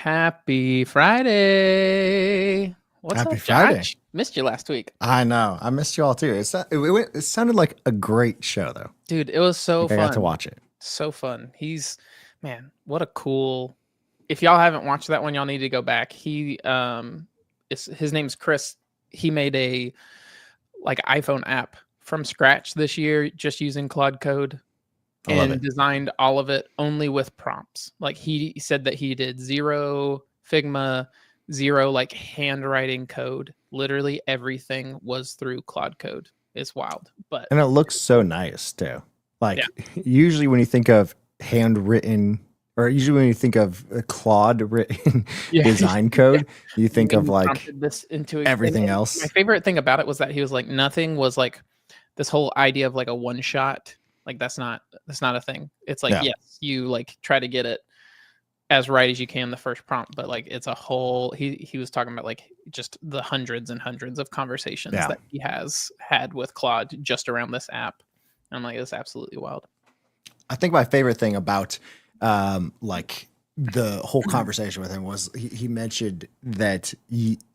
Happy Friday. What's Happy up, Friday. Josh? Missed you last week. I know. I missed you all too. It sounded like a great show though. Dude, it was so Like, fun. I got to watch it. So fun. Man, what a cool. If y'all haven't watched that one, y'all need to go back. His name's Chris. He made a iPhone app from scratch this year just using Claude Code and designed all of it only with prompts. Like he said that he did zero Figma, zero like handwriting code. Literally everything was through Claude Code. It's wild, And it looks so nice too. Like usually when you think of handwritten or usually when you think of Claude written Yeah. design code, you think When of you like prompted this into everything and my else. favorite thing about it was that he was like, nothing was like this whole idea of like a one shot. Like that's not a thing. It's like, Yeah. yes, you like try to get it as right as you can the first prompt, but like it's a whole he was talking about like just the hundreds and hundreds of conversations Yeah. that he has had with Claude just around this app. I'm like, it's absolutely wild. I think my favorite thing about like the whole conversation with him was he mentioned that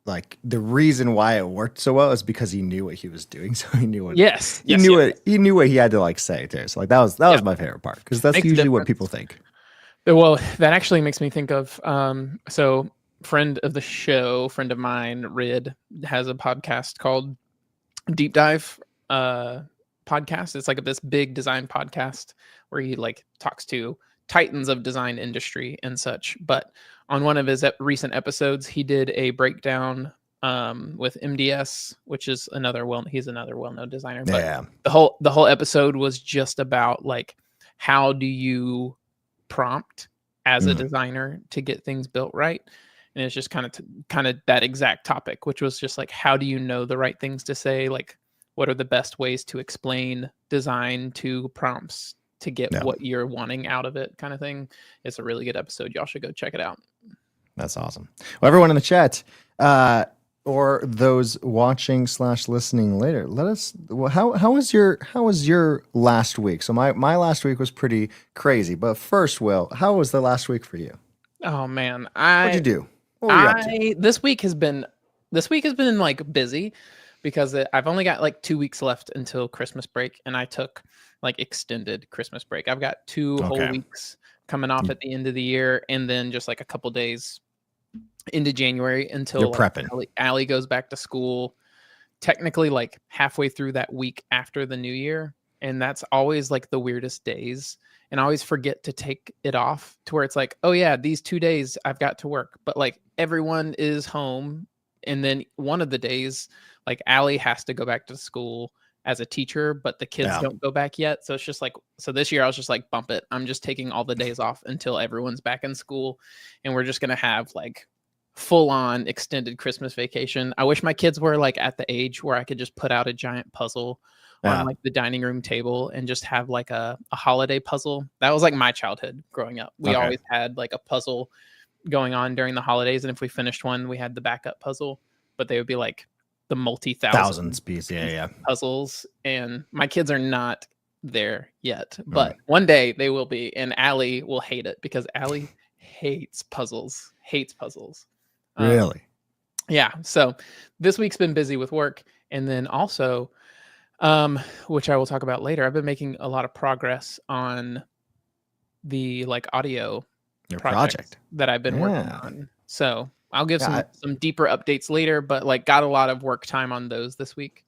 like the reason why it worked so well is because he knew what he was doing. So he knew what Yes. he Yes. knew Yes. what he knew what he had to like say too. So like that Yeah. was my favorite part because that's Makes a usually what difference. people think. Well, that actually makes me think of so friend of the show, friend of mine, Rid, has a podcast called Deep Dive podcast. It's like this big design podcast where he like talks to titans of design industry and such. But on one of his recent episodes, he did a breakdown with MDS, which is he's another well-known designer. But Yeah. the whole episode was just about like how do you prompt as a designer to get things built right. And it's just kind of that exact topic, which was just like, how do you know the right things to say? Like, what are the best ways to explain design to prompts to get Yeah. what you're wanting out of it, kind of thing. It's a really good episode. Y'all should go check it out. That's awesome. Well, everyone in the chat, or those watching / listening later, let us. Well, how was your last week? So my last week was pretty crazy. But first, Will, how was the last week for you? Oh man, What'd you do? What were you up to? this week has been like busy because I've only got like 2 weeks left until Christmas break, and I took like extended Christmas break. I've got 2 whole Okay. weeks coming off at the end of the year, and then just like a couple days into January until You're like prepping. Allie goes back to school. Technically, like halfway through that week after the new year, and that's always like the weirdest days. And I always forget to take it off to where it's like, oh yeah, these 2 days I've got to work, but like everyone is home, and then one of the days, like Allie has to go back to school as a teacher, but the kids Yeah. don't go back yet. So it's just like, so this year I was just like, bump it. I'm just taking all the days off until everyone's back in school, and we're just gonna have like full on extended Christmas vacation. I wish my kids were like at the age where I could just put out a giant puzzle Yeah. on like the dining room table and just have like a holiday puzzle. That was like my childhood growing up. We Okay. always had like a puzzle going on during the holidays, and if we finished one, we had the backup puzzle, but they would be like the Thousands piece. Yeah. puzzles, and my kids are not there yet, but one day they will be, and Allie will hate it because Allie hates puzzles. Really? Yeah. So this week's been busy with work, and then also, which I will talk about later, I've been making a lot of progress on the like audio Your projects project. that I've been working Yeah. on. So I'll give Yeah, some deeper updates later, but like got a lot of work time on those this week.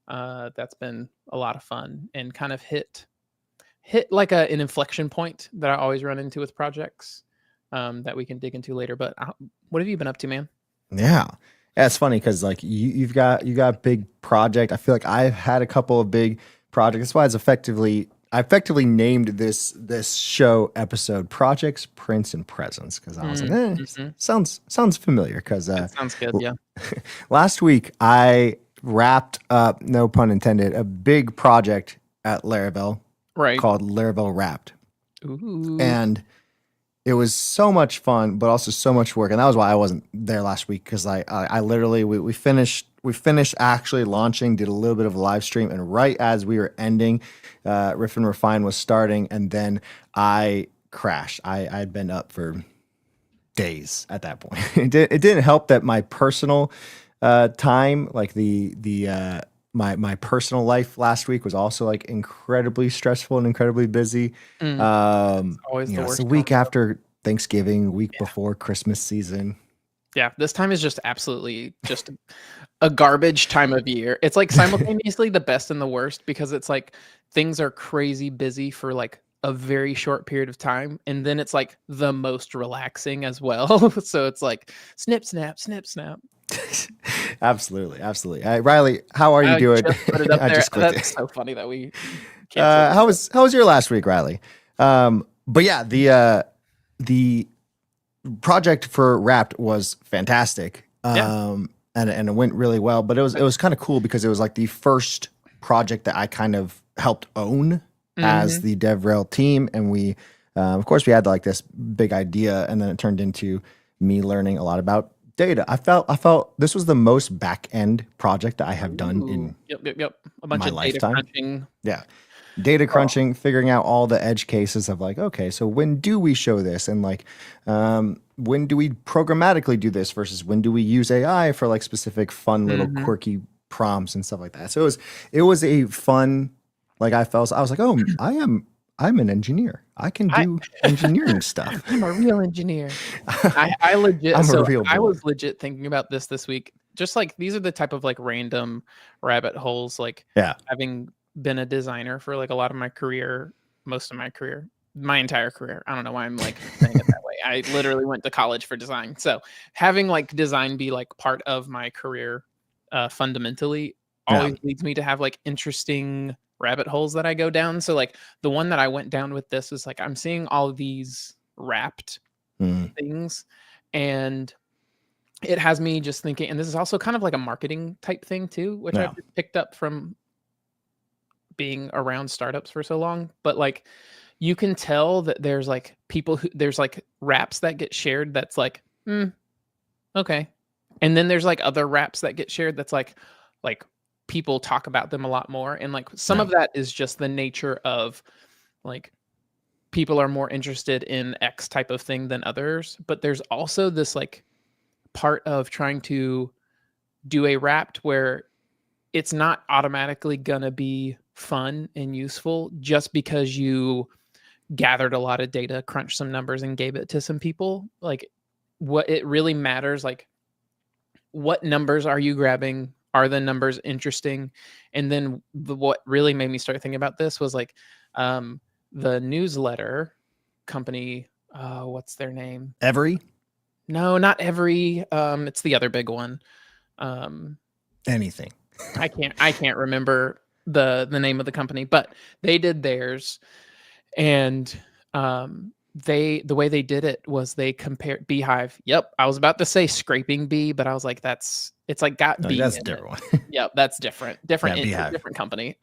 That's been a lot of fun and kind of hit like an inflection point that I always run into with projects that we can dig into later. But what have you been up to, man? Yeah. Yeah, it's funny because like you got big project. I feel like I've had a couple of big projects. That's why I effectively named this show episode Projects, Prints, and Presents, because I was like, sounds familiar. Because That sounds good. Yeah. last week I wrapped up, no pun intended, a big project at Laravel Right. called Laravel Wrapped. Ooh. And it was so much fun, but also so much work, and that was why I wasn't there last week, because I literally we finished actually launching, did a little bit of a live stream, and right as we were ending, Riff and Refine was starting, and then I crashed. I'd been up for days at that point. It didn't help that my personal time, like my personal life last week was also like incredibly stressful and incredibly busy. Always the It's worst. the week after Thanksgiving, week before Christmas season. Yeah, this time is just absolutely just a garbage time of year. It's like simultaneously the best and the worst because it's like things are crazy busy for like a very short period of time, and then it's like the most relaxing as well. So it's like snip, snap, snip, snap. Absolutely. Riley, how are you doing? Just put it up I there. just clicked That's it. so funny that we canceled. How was your last week, Riley? But yeah, the project for Wrapped was fantastic. Yeah. And it went really well, but it was kind of cool because it was like the first project that I kind of helped own as Hmm. the DevRel team. And we, of course, we had like this big idea, and then it turned into me learning a lot about data. I felt this was the most back end project that I have done in Yep. A bunch my of data lifetime. crunching. Yeah. Data Oh. crunching, figuring out all the edge cases of like, okay, so when do we show this? And like, when do we programmatically do this versus when do we use AI for like specific fun little Hmm. quirky prompts and stuff like that. So it was a fun, like I was like, oh, I'm an engineer. I can I do engineering stuff. I'm a real engineer. I legit, I'm a so real I boy. was legit thinking about this week. Just like these are the type of like random rabbit holes, like Yeah. having been a designer for like a lot of my career, most of my career, my entire career. I don't know why I'm like saying it that way. I literally went to college for design. So having like design be like part of my career fundamentally Yeah. always leads me to have like interesting rabbit holes that I go down. So like the one that I went down with this is like I'm seeing all these wrapped Mm, things, and it has me just thinking, and this is also kind of like a marketing type thing too, which yeah. I've just picked up from being around startups for so long. But like you can tell that there's like people who there's like raps that get shared that's like, okay. And then there's like other raps that get shared that's like people talk about them a lot more. And like some Yeah. of that is just the nature of like people are more interested in X type of thing than others. But there's also this like part of trying to do a wrapped where it's not automatically gonna be fun and useful just because you gathered a lot of data, crunched some numbers, and gave it to some people. Like what it really matters, like what numbers are you grabbing? Are the numbers interesting? And then what really made me start thinking about this was like um, the newsletter company. What's their name? Every No, not every. It's the other big one. Um, anything. I can't remember the name of the company, but they did theirs, and the way they did it was they compared Beehive. Yep, I was about to say scraping bee, but I was like, it's like got Like, bee that's a in it. different one. Yep, that's different. Yeah. Different Beehive. different company.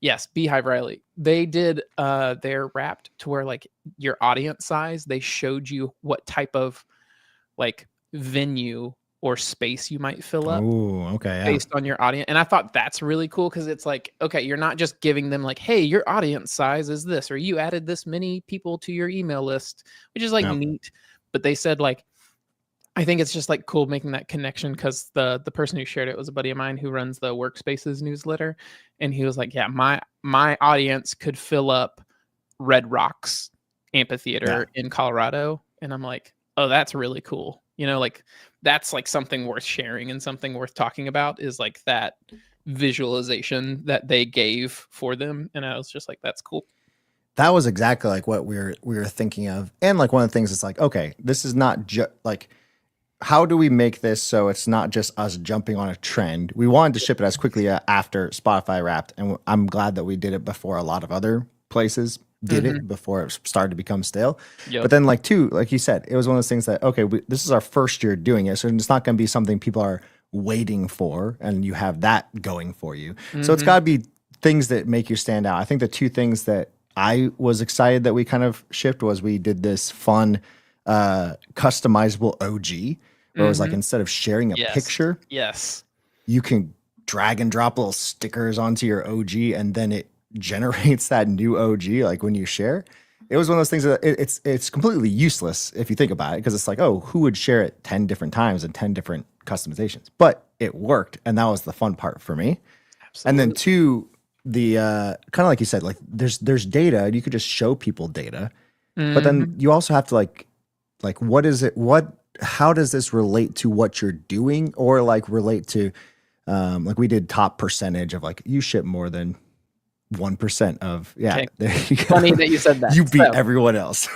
Yes, Beehive Riley. They did their wrapped to where like your audience size, they showed you what type of like venue or space you might fill up Oh, okay. Yeah. based on your audience. And I thought that's really cool because it's like, okay, you're not just giving them like, hey, your audience size is this, or you added this many people to your email list, which is like Yeah. neat. But they said like, I think it's just like cool making that connection because the person who shared it was a buddy of mine who runs the Workspaces newsletter, and he was like, yeah, my audience could fill up Red Rocks Yeah. amphitheater in Colorado. And I'm like, oh, that's really cool. You know, like that's like something worth sharing and something worth talking about is like that visualization that they gave for them. And I was just like, that's cool. That was exactly like what we were thinking of. And like one of the things is like, okay, this is not just like how do we make this so it's not just us jumping on a trend? We wanted to ship it as quickly after Spotify Wrapped, and I'm glad that we did it before a lot of other places did Hmm. it before it started to become stale. But Yep. then, like two, like you said, it was one of those things that okay, this is our first year doing it, so it's not going to be something people are waiting for, and you have that going for you. So it's Hmm. got to be things that make you stand out. I think the two things that I was excited that we kind of shipped was we did this fun customizable OG where it was like Hmm. instead of sharing a Yes. picture, Yes. you can drag and drop little stickers onto your OG and then it generates that new OG like when you share. It was one of those things that it's completely useless if you think about it because it's like, oh, who would share it 10 different times and 10 different customizations? But it worked and that was the fun part for me. And then Absolutely. two, the kind of like you said, like there's data, you could just show people data, but then Hmm. you also have to like what is it what how does this relate to what you're doing or like relate to like we did top percentage of like you ship more than 1% of yeah Okay. there you go. Funny that you said that. You beat So everyone else.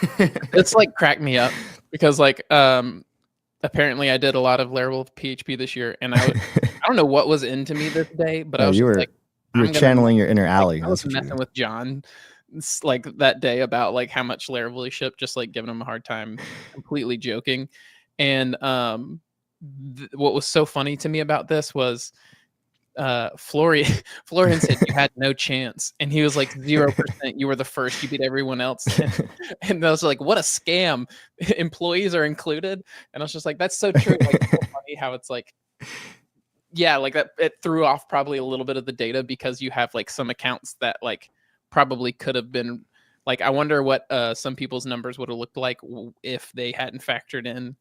it's like cracked me up because like apparently I did a lot of Laravel PHP this year, and I don't know what was into me this day, but I Oh, was just like, you were I'm gonna channeling your inner like alley, I was that's what you were messing doing. with John, like that day about like how much Laravel he shipped, just like giving him a hard time, completely joking. And what was so funny to me about this was Florian Florian said you had no chance, and he was like 0%. You were the first. You beat everyone else, and I was like, what a scam! Employees are included, and I was just like, that's so true. Like, it's so funny how it's like, yeah, like that. It threw off probably a little bit of the data because you have like some accounts that like probably could have been like. I wonder what some people's numbers would have looked like if they hadn't factored in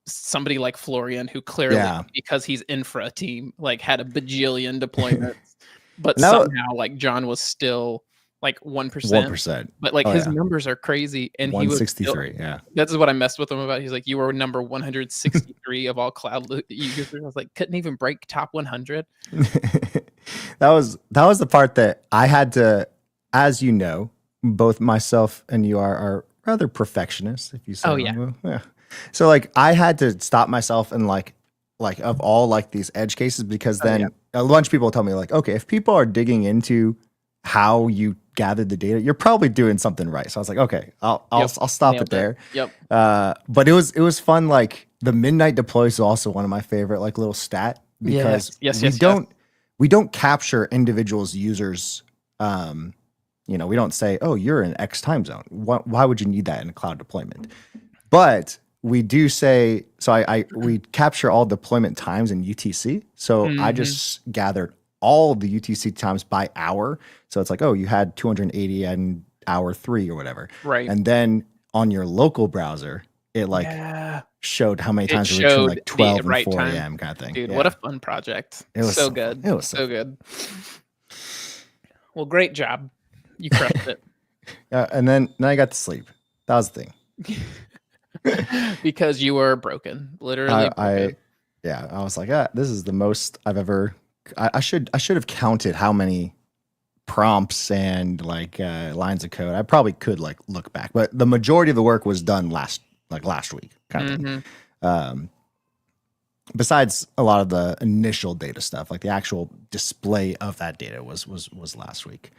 somebody like Florian, who clearly, because he's infra team, like had a bajillion deployments, but somehow like John was still like 1%. 1%. But like his numbers are crazy, and he was 163. Yeah, that's what I messed with him about. He's like, you were number 163 of all cloud users. I was like, couldn't even break top 100. that was the part that I had to, as you know, both myself and you are rather perfectionists, if you say. Oh yeah. Yeah. So like I had to stop myself and like of all like these edge cases, because then a bunch of people tell me like, okay, if people are digging into how you gathered the data, you're probably doing something right. So I was like, okay, I'll stop it there. Yep. But it was fun. Like the midnight deploys is also one of my favorite like little stat, because we don't capture individuals users. We don't say, oh, you're in X time zone. Why would you need that in a cloud deployment? But we do say, so we capture all deployment times in UTC. So I just gathered all the UTC times by hour. So it's like, oh, you had 280 in hour 3 or whatever. Right. And then on your local browser, it like showed how many times it between like 12 and 4 a.m. kind of thing. Dude, what a fun project. It was so good. It was so good. Well, great job. You crushed it. And then I got to sleep. That was the thing. Because you were broken, literally broken. I was like, this is the most I've ever. I should have counted how many prompts and like lines of code. I probably could like look back, but the majority of the work was done last week, kind of thing. Besides a lot of the initial data stuff, like the actual display of that data was last week.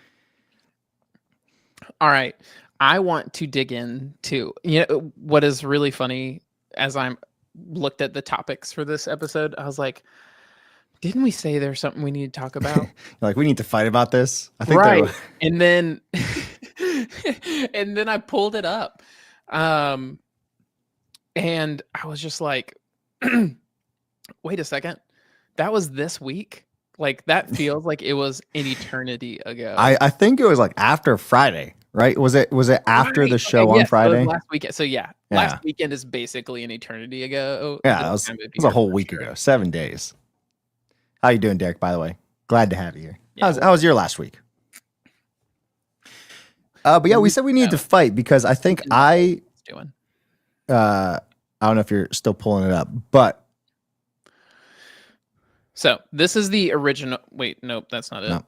All right. I want to dig into, what is really funny as I'm looked at the topics for this episode. I was like, didn't we say there's something we need to talk about? Like, we need to fight about this. I think right. And then, and then I pulled it up. And I was just like, wait a second. That was this week. Like that feels like it was an eternity ago. I think it was like after Friday. Right? Was it after the show on Friday? Last weekend. So last weekend is basically an eternity ago. Yeah, it was a whole week ago. 7 days. How you doing, Derek? By the way, glad to have you here. Yeah, how was your last week? But yeah, we said we needed to fight because I think I don't know if you're still pulling it up, but so this is the original. Wait, nope, that's not it. No.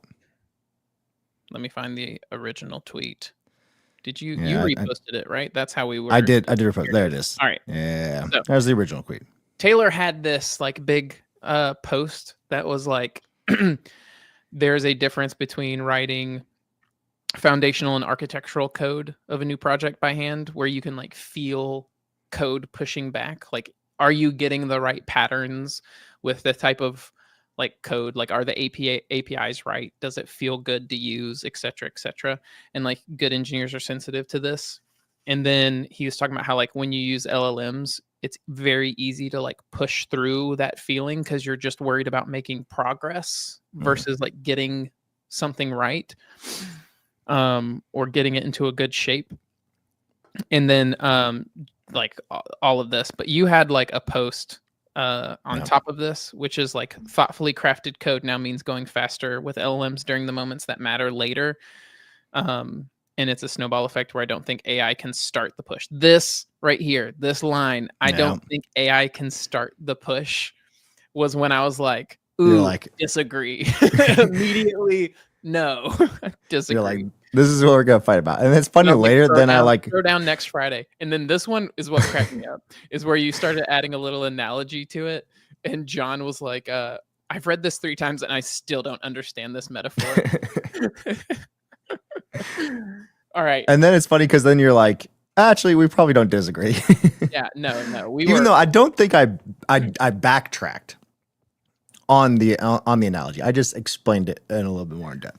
Let me find the original tweet. Did you reposted it, right? That's how we were. I did repost. There it is. All right. Yeah. So, there's the original tweet. Taylor had this like big post that was like, there's a difference between writing foundational and architectural code of a new project by hand, where you can like feel code pushing back. Like, are you getting the right patterns with the type of like code? Like, are the APIs right? Does it feel good to use, et cetera, et cetera? And like good engineers are sensitive to this. And then he was talking about how like when you use LLMs, it's very easy to like push through that feeling because you're just worried about making progress versus like getting something right, or getting it into a good shape. And then like all of this, but you had like a post on top of this, which is like thoughtfully crafted code now means going faster with LLMs during the moments that matter later. And it's a snowball effect where I don't think AI can start the push. This right here, this line, I don't think AI can start the push, was when I was like, ooh, disagree. Immediately, no, disagree. You're like, this is what we're going to fight about. And it's funny later, then I like... Throw down next Friday. And then this one is what cracked me up, is where you started adding a little analogy to it. And John was like, I've read this 3 times and I still don't understand this metaphor. All right. And then it's funny because then you're like, actually, we probably don't disagree. Yeah, no. Even though I don't think I backtracked on the analogy. I just explained it in a little bit more in depth.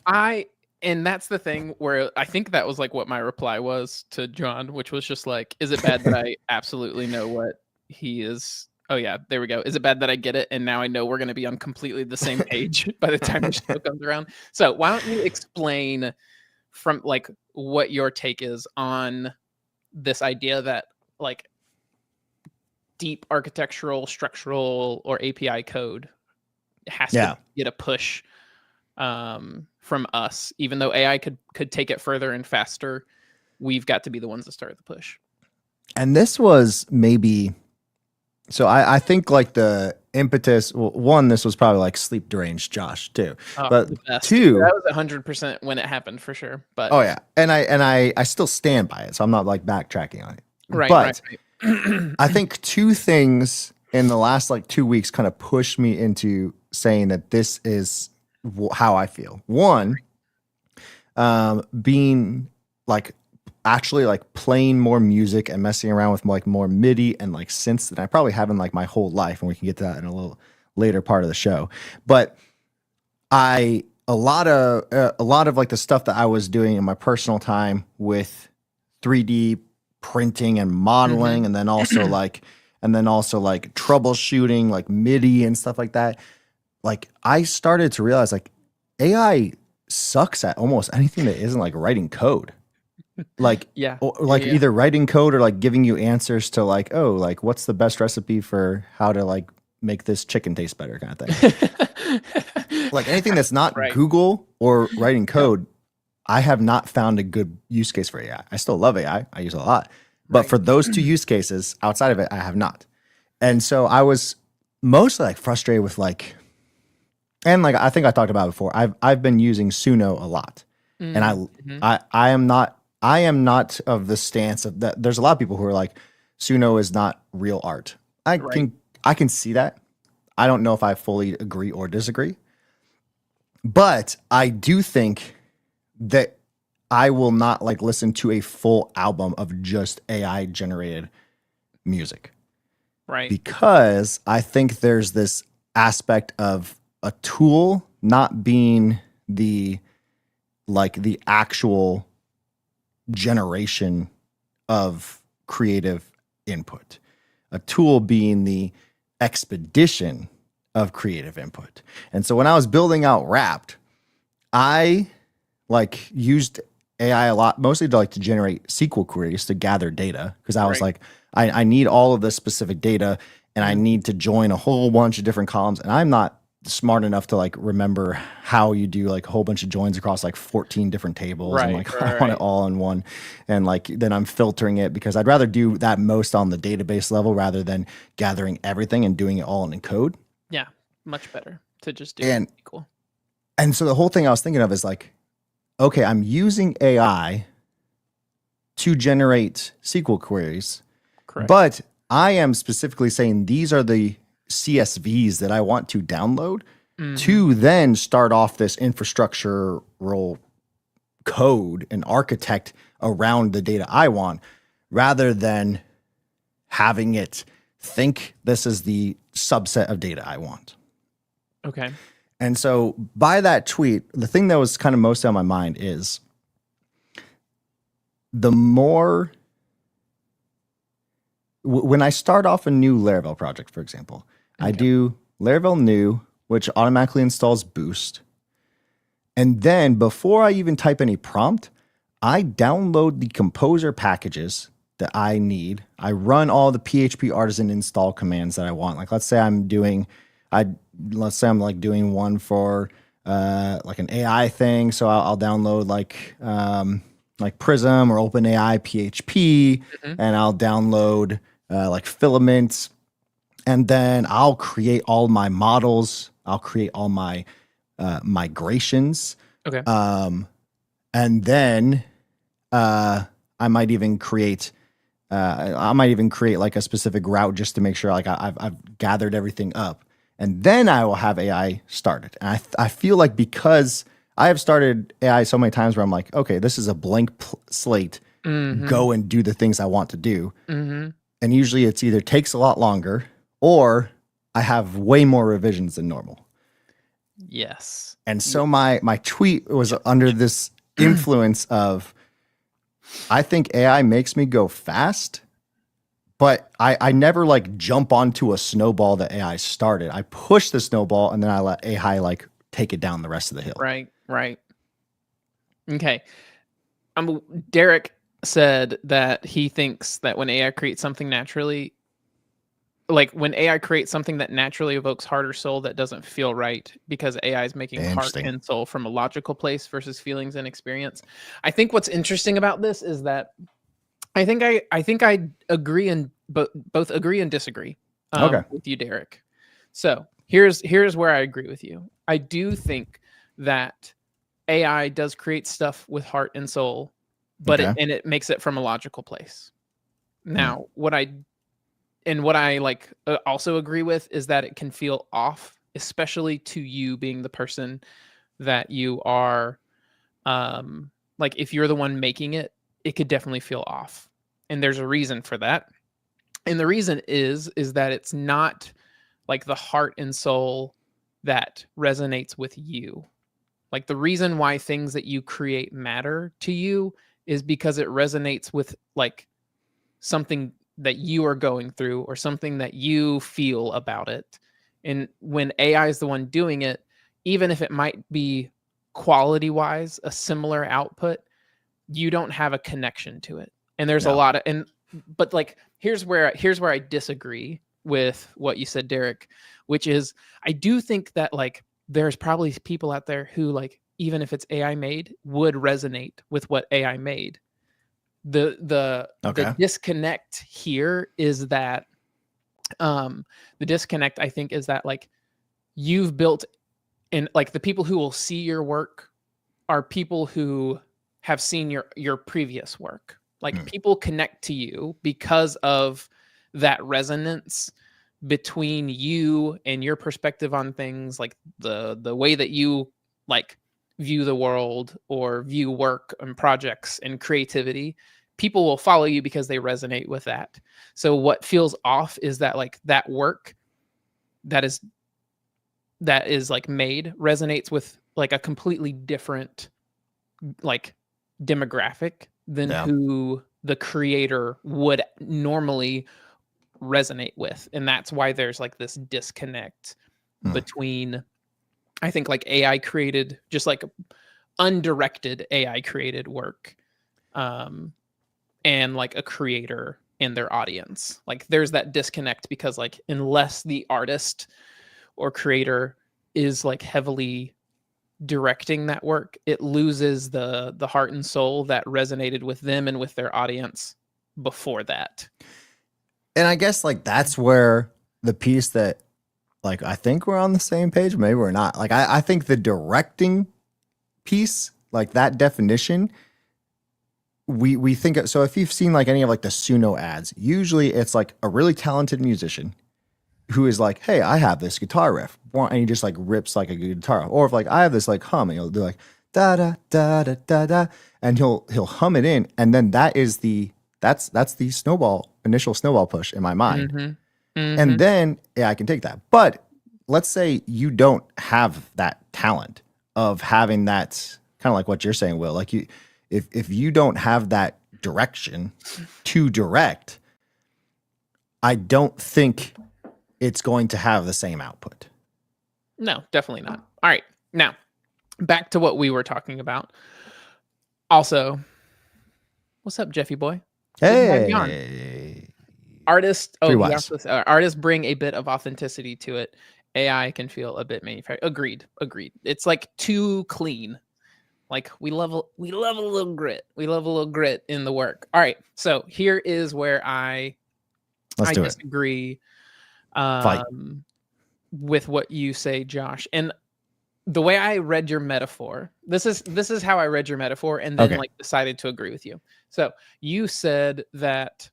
And that's the thing where I think that was like what my reply was to John, which was just like, is it bad that I absolutely know what he is? Oh yeah, there we go. Is it bad that I get it? And now I know we're going to be on completely the same page by the time the show comes around. So why don't you explain from like what your take is on this idea that like deep architectural, structural, or API code has to get a push from us, even though AI could take it further and faster. We've got to be the ones that start the push. And this was maybe, so I think like the impetus, well, one, this was probably like sleep deranged Josh too, but two, that was 100% when it happened for sure. But oh yeah, and I still stand by it, so I'm not like backtracking on it. Right, but right. I think two things in the last like 2 weeks kind of pushed me into saying that this is how I feel. One, being like actually like playing more music and messing around with like more MIDI and like synths than I probably have in like my whole life, and we can get to that in a little later part of the show. But a lot of like the stuff that I was doing in my personal time with 3D printing and modeling, and then also like troubleshooting like MIDI and stuff like that. Like I started to realize like AI sucks at almost anything that isn't like writing code. Like either writing code or like giving you answers to like, oh, like what's the best recipe for how to like make this chicken taste better kind of thing. Like anything that's not Google or writing code, I have not found a good use case for AI. I still love AI. I use it a lot. But for those two use cases outside of it, I have not. And so I was mostly like frustrated with like, and like I think I talked about it before, I've been using Suno a lot. And I am not of the stance of that. There's a lot of people who are like, Suno is not real art. I can see that. I don't know if I fully agree or disagree. But I do think that I will not like listen to a full album of just AI generated music. Right. Because I think there's this aspect of a tool not being the actual generation of creative input. A tool being the expedition of creative input. And so when I was building out Wrapped, I like used AI a lot, mostly to generate SQL queries to gather data, because I was like, I need all of this specific data, and I need to join a whole bunch of different columns, and I'm not smart enough to like remember how you do like a whole bunch of joins across like 14 different tables, and like I want it all in one, and like then I'm filtering it because I'd rather do that most on the database level rather than gathering everything and doing it all in code. Yeah, much better to just do it. Cool. And so the whole thing I was thinking of is like, okay, I'm using AI to generate SQL queries, but I am specifically saying these are the CSVs that I want to download to then start off this infrastructural code and architect around the data I want, rather than having it think this is the subset of data I want. Okay. And so by that tweet, the thing that was kind of most on my mind is the more when I start off a new Laravel project, for example, I do Laravel new, which automatically installs Boost. And then before I even type any prompt, I download the composer packages that I need. I run all the PHP artisan install commands that I want. Like let's say I'm like doing one for like an AI thing. So I'll download like Prism or OpenAI PHP, and I'll download like Filament, and then I'll create all my models. I'll create all my migrations. Okay. And then I might even create like a specific route just to make sure like I've gathered everything up. And then I will have AI started. And I feel like because I have started AI so many times where I'm like, okay, this is a blank slate. Mm-hmm. Go and do the things I want to do. Mm-hmm. And usually it's either takes a lot longer or I have way more revisions than normal. Yes. And so my tweet was under this influence of, I think AI makes me go fast, but I never like jump onto a snowball that AI started. I push the snowball and then I let AI like take it down the rest of the hill. Right. Right. Okay. Derek said that he thinks that when AI creates something naturally, like when AI creates something that naturally evokes heart or soul, that doesn't feel right because AI is making heart Interesting. and soul from a logical place versus feelings and experience. I think what's interesting about this is that I think I agree and both agree and disagree Okay. with you, Derek. So here's where I agree with you. I do think that AI does create stuff with heart and soul, but Okay. it makes it from a logical place. Hmm. Now, what I like also agree with is that it can feel off, especially to you being the person that you are. Like if you're the one making it, it could definitely feel off, and there's a reason for that. And the reason is that it's not like the heart and soul that resonates with you. Like the reason why things that you create matter to you is because it resonates with like something that you are going through or something that you feel about it. And when AI is the one doing it, even if it might be quality wise a similar output, you don't have a connection to it. And there's a Yeah. lot of and but like here's where I disagree with what you said, Derek, which is I do think that like there's probably people out there who like even if it's AI made would resonate with what AI made. The Okay. disconnect here is that the disconnect I think is that like you've built and like the people who will see your work are people who have seen your previous work. Like Hmm. people connect to you because of that resonance between you and your perspective on things, like the way that you like view the world or view work and projects and creativity. People will follow you because they resonate with that. So what feels off is that like that work that is like made resonates with like a completely different like demographic than Yeah. who the creator would normally resonate with. And that's why there's like this disconnect Hmm. between I think like AI created just like undirected AI created work um and like a creator and their audience. Like there's that disconnect because like unless the artist or creator is like heavily directing that work, it loses the heart and soul that resonated with them and with their audience before that. And I guess like that's where the piece that like I think we're on the same page, maybe we're not. Like I think the directing piece, like that definition, we think of, so if you've seen like any of like the Suno ads, usually it's like a really talented musician who is like, hey, I have this guitar riff, and he just like rips like a guitar, or if like I have this like hum, and he'll do like da da da da da da, and he'll hum it in, and then that's the initial snowball push in my mind, Mm-hmm. and Mm-hmm. then yeah, I can take that. But let's say you don't have that talent of having that kind of like what you're saying, Will, like you, if you don't have that direction to direct, I don't think it's going to have the same output. No, definitely not. All right. Now, back to what we were talking about. Also, what's up, Jeffy boy? Good to have you on. Hey, Artists, three oh, he wise. also artists bring a bit of authenticity to it. AI can feel a bit manufactured. Agreed. Agreed. It's like too clean. Like we love a little grit. We love a little grit in the work. All right. So here is where Let's I do it. disagree Fight. with what you say, Josh. And the way I read your metaphor, this is how I read your metaphor and then Okay. like decided to agree with you. So you said that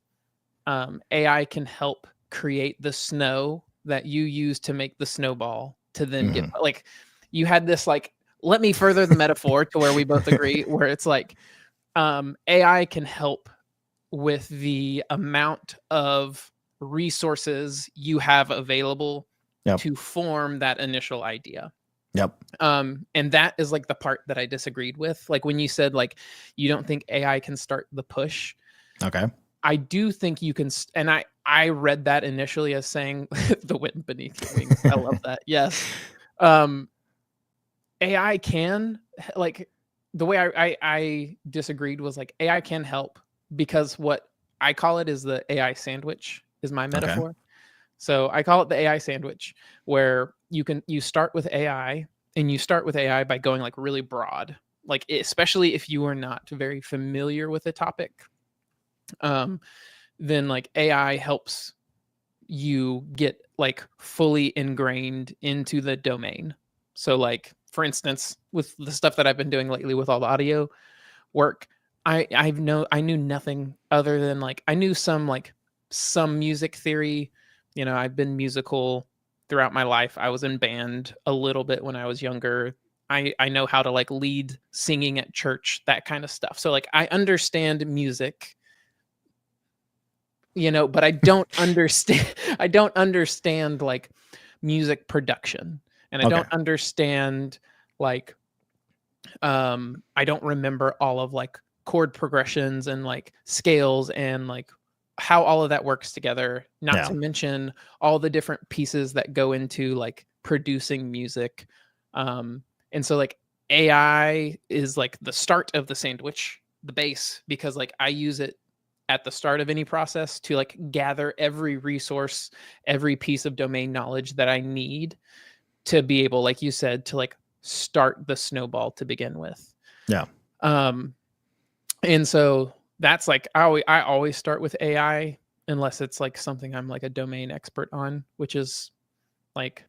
AI can help create the snow that you use to make the snowball to then get Hmm. like you had this like let me further the metaphor to where we both agree, where it's like AI can help with the amount of resources you have available Yep. to form that initial idea. Yep. And that is like the part that I disagreed with. Like when you said like you don't think AI can start the push. Okay. I do think you can, and I read that initially as saying the wind beneath your wings. I love that. Yes. AI can, like, the way I disagreed was like AI can help, because what I call it is the AI sandwich is my metaphor. Okay. So I call it the AI sandwich, where you start with AI, and you start with AI by going like really broad, like especially if you are not very familiar with a topic. Then like AI helps you get like fully ingrained into the domain. So like for instance, with the stuff that I've been doing lately with all the audio work, I knew nothing other than like I knew some music theory. You know, I've been musical throughout my life. I was in band a little bit when I was younger. I know how to like lead singing at church, that kind of stuff. So like I understand music, you know, but I don't understand I don't understand like music production, and I Okay. don't understand like I don't remember all of like chord progressions and like scales and like how all of that works together, not Yeah. to mention all the different pieces that go into like producing music. And so like AI is like the start of the sandwich, the base, because like I use it at the start of any process to like gather every resource, every piece of domain knowledge that I need to be able, like you said, to like start the snowball to begin with. Yeah. Um, and so that's like I always start with AI unless it's like something I'm like a domain expert on, which is like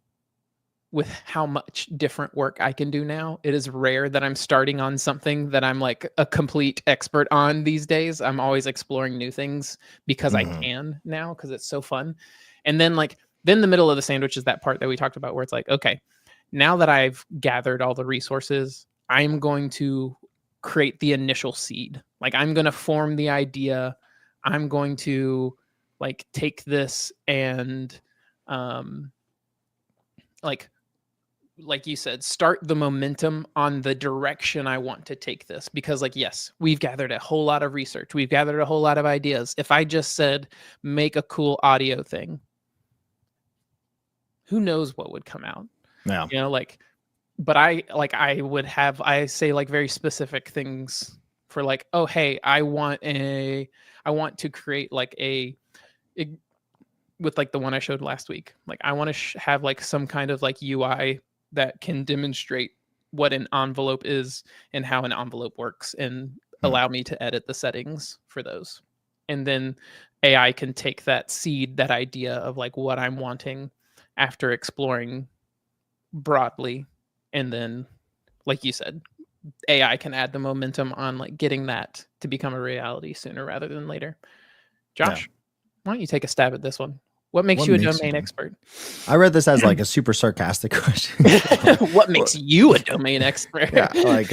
with how much different work I can do now, it is rare that I'm starting on something that I'm like a complete expert on these days. I'm always exploring new things because I Mm-hmm. can now, because it's so fun. And then like then the middle of the sandwich is that part that we talked about where it's like, okay, now that I've gathered all the resources, I'm going to create the initial seed. Like I'm going to form the idea. I'm going to like take this and um like you said, start the momentum on the direction I want to take this. Because, like, yes, we've gathered a whole lot of research, we've gathered a whole lot of ideas. If I just said, make a cool audio thing, who knows what would come out? Yeah. You know, like, but I say like very specific things for like, oh, hey, I want to create like it, with like the one I showed last week. Like, I want to have like some kind of like UI that can demonstrate what an envelope is and how an envelope works, and Hmm. allow me to edit the settings for those. And then AI can take that seed, that idea of like what I'm wanting after exploring broadly. And then, like you said, AI can add the momentum on like getting that to become a reality sooner rather than later. Yeah. Josh, why don't you take a stab at this one? What makes What you a makes you domain do? expert? I read this as like a super sarcastic question. What Well, makes you a domain expert? yeah, like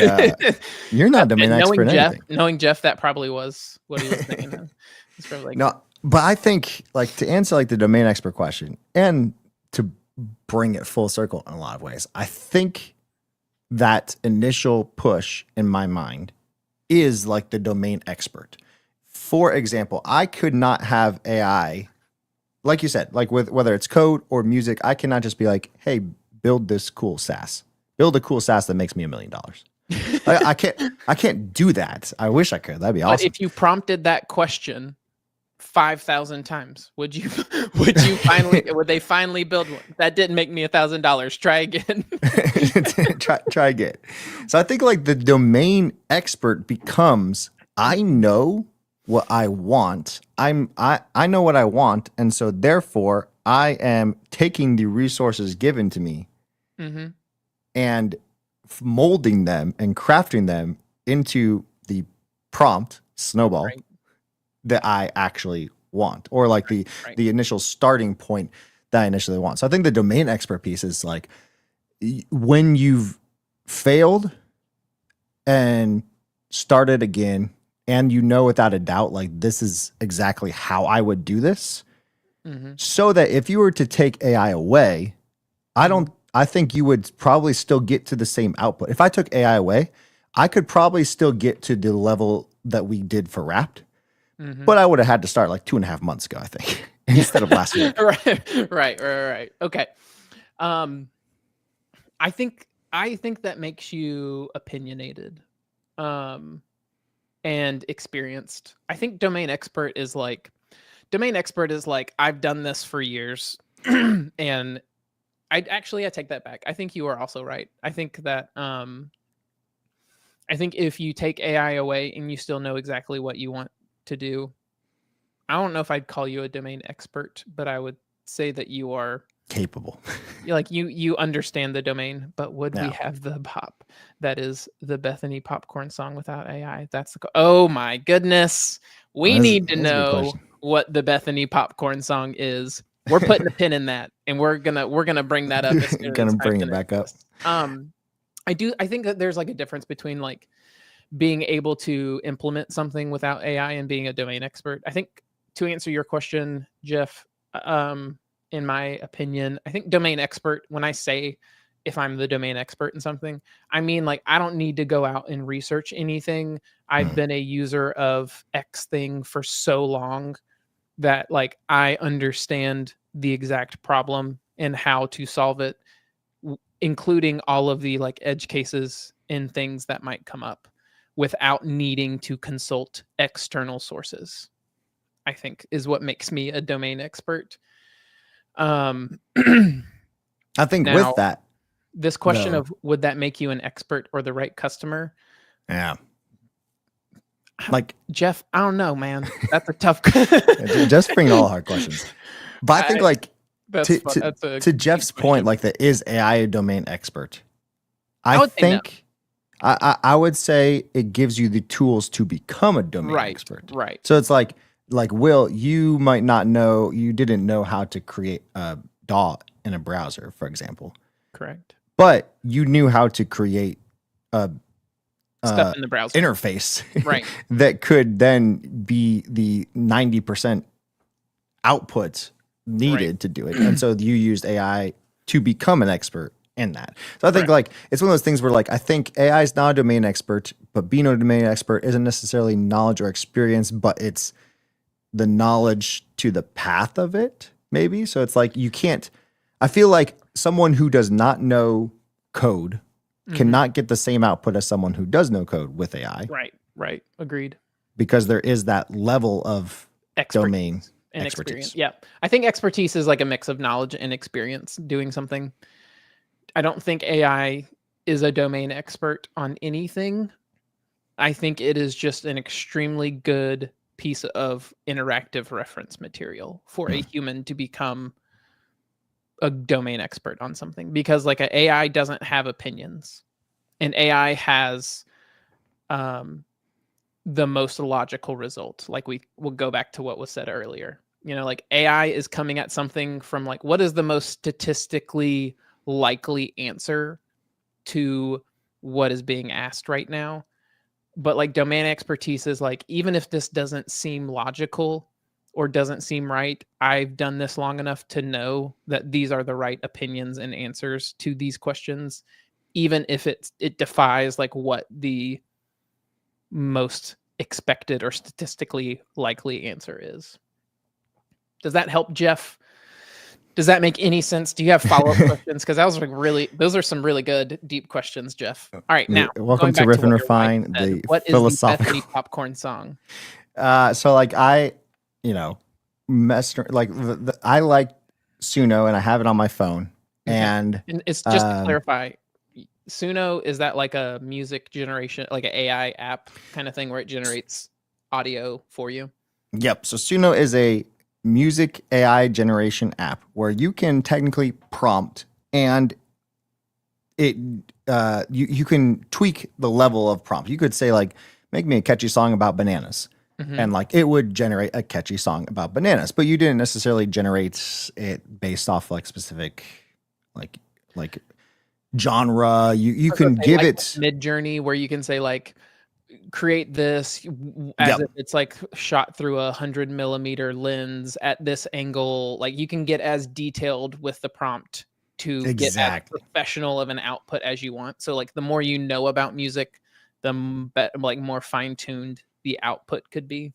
you're not a domain expert in anything. Knowing Jeff, that probably was what he was thinking. He's probably like, No, but I think like to answer like the domain expert question and to bring it full circle in a lot of ways, I think that initial push in my mind is like the domain expert. For example, I could not have AI, like you said, like with whether it's code or music, I cannot just be like, hey, build this cool SaaS. Build a cool SaaS that makes me $1 million. I can't do that. I wish I could. That'd be but awesome. if you prompted that question 5,000 times, would you would they finally build one? That didn't make me $1,000. Try again. try again. So I think like the domain expert becomes I know what I want. I know what I want, and so therefore I am taking the resources given to me Mm-hmm. and molding them and crafting them into the prompt snowball Right. that I actually want, or like Right. the initial starting point that I initially want. So I think the domain expert piece is like when you've failed and started again, and you know without a doubt, like, this is exactly how I would do this, so that if you were to take AI away, I think you would probably still get to the same output. If I took AI away, I could probably still get to the level that we did for Wrapped, but I would have had to start like 2.5 months ago, I think, instead of last week. Right. Okay. I think that makes you opinionated, and experienced. I think domain expert is like I've done this for years, and I take that back. I think you are also right. I think that I think if you take AI away and you still know exactly what you want to do, I don't know if I'd call you a domain expert, but I would say that you are Capable. you understand the domain. But would we Yeah. have the pop that is the Bethany popcorn song without AI? That's oh my goodness. We need to That's a good know question. what the Bethany popcorn song is. We're putting a pin in that, and we're gonna bring that up as soon as Gonna it's bring time it to back up. this. I think that there's like a difference between like being able to implement something without AI and being a domain expert. I think, to answer your question, Jeff, in my opinion, I think domain expert, when I say if I'm the domain expert in something, I mean, like, I don't need to go out and research anything. I've been a user of X thing for so long that, like, I understand the exact problem and how to solve it, including all of the like edge cases and things that might come up, without needing to consult external sources, I think is what makes me a domain expert. I think Now, with that, this question though, of would that make you an expert or the right customer? yeah, like, Jeff, I don't know, man. That's a tough. just bring all hard questions. But I think, like, that's to Jeff's point, like, that is AI a domain expert. I would say no. think I would say it gives you the tools to become a domain expert. Right. So it's like Will, you might not know, you didn't know how to create a DAW in a browser, for example. Correct. But you knew how to create a stuff in the browser interface, right? that could then be the 90% output needed to do it. And so you used AI to become an expert in that. So I think like it's one of those things where, like, I think AI is not a domain expert, but being a domain expert isn't necessarily knowledge or experience, but it's the knowledge to the path of it, maybe. So it's like you can't. I feel like someone who does not know code cannot get the same output as someone who does know code with AI. Right. Agreed. Because there is that level of domain and expertise. Experience. Yeah. I think expertise is like a mix of knowledge and experience doing something. I don't think AI is a domain expert on anything. I think it is just an extremely good piece of interactive reference material for a human to become a domain expert on something, because like an AI doesn't have opinions, and AI has the most logical result. Like, we will go back to what was said earlier. Like, AI is coming at something from like, what is the most statistically likely answer to what is being asked right now. But like, domain expertise is like, even if this doesn't seem logical or doesn't seem right, I've done this long enough to know that these are the right opinions and answers to these questions, even if it defies like what the most expected or statistically likely answer is. Does that help, Jeff? Does that make any sense? Do you have follow-up questions? Because that was like those are some really good, deep questions, Jeff. All right, now welcome to Riff and Refine, the what philosophical. Is the Bethany popcorn song? So like I I like Suno, and I have it on my phone. Okay. And it's just to clarify, Suno, is that like a music generation, like an AI app kind of thing where it generates audio for you? Yep. So Suno is a music AI generation app where you can technically prompt, and it you can tweak the level of prompt. You could say like, make me a catchy song about bananas. And like, it would generate a catchy song about bananas, but you didn't necessarily generate it based off like specific, like genre. You I was gonna can say, give like it. Mid Journey, where you can say like create this as Yep, if it's like shot through 100 millimeter lens at this angle. Like you can get as detailed with the prompt to get as exactly. professional of an output as you want. So like the more you know about music, the like more fine tuned the output could be.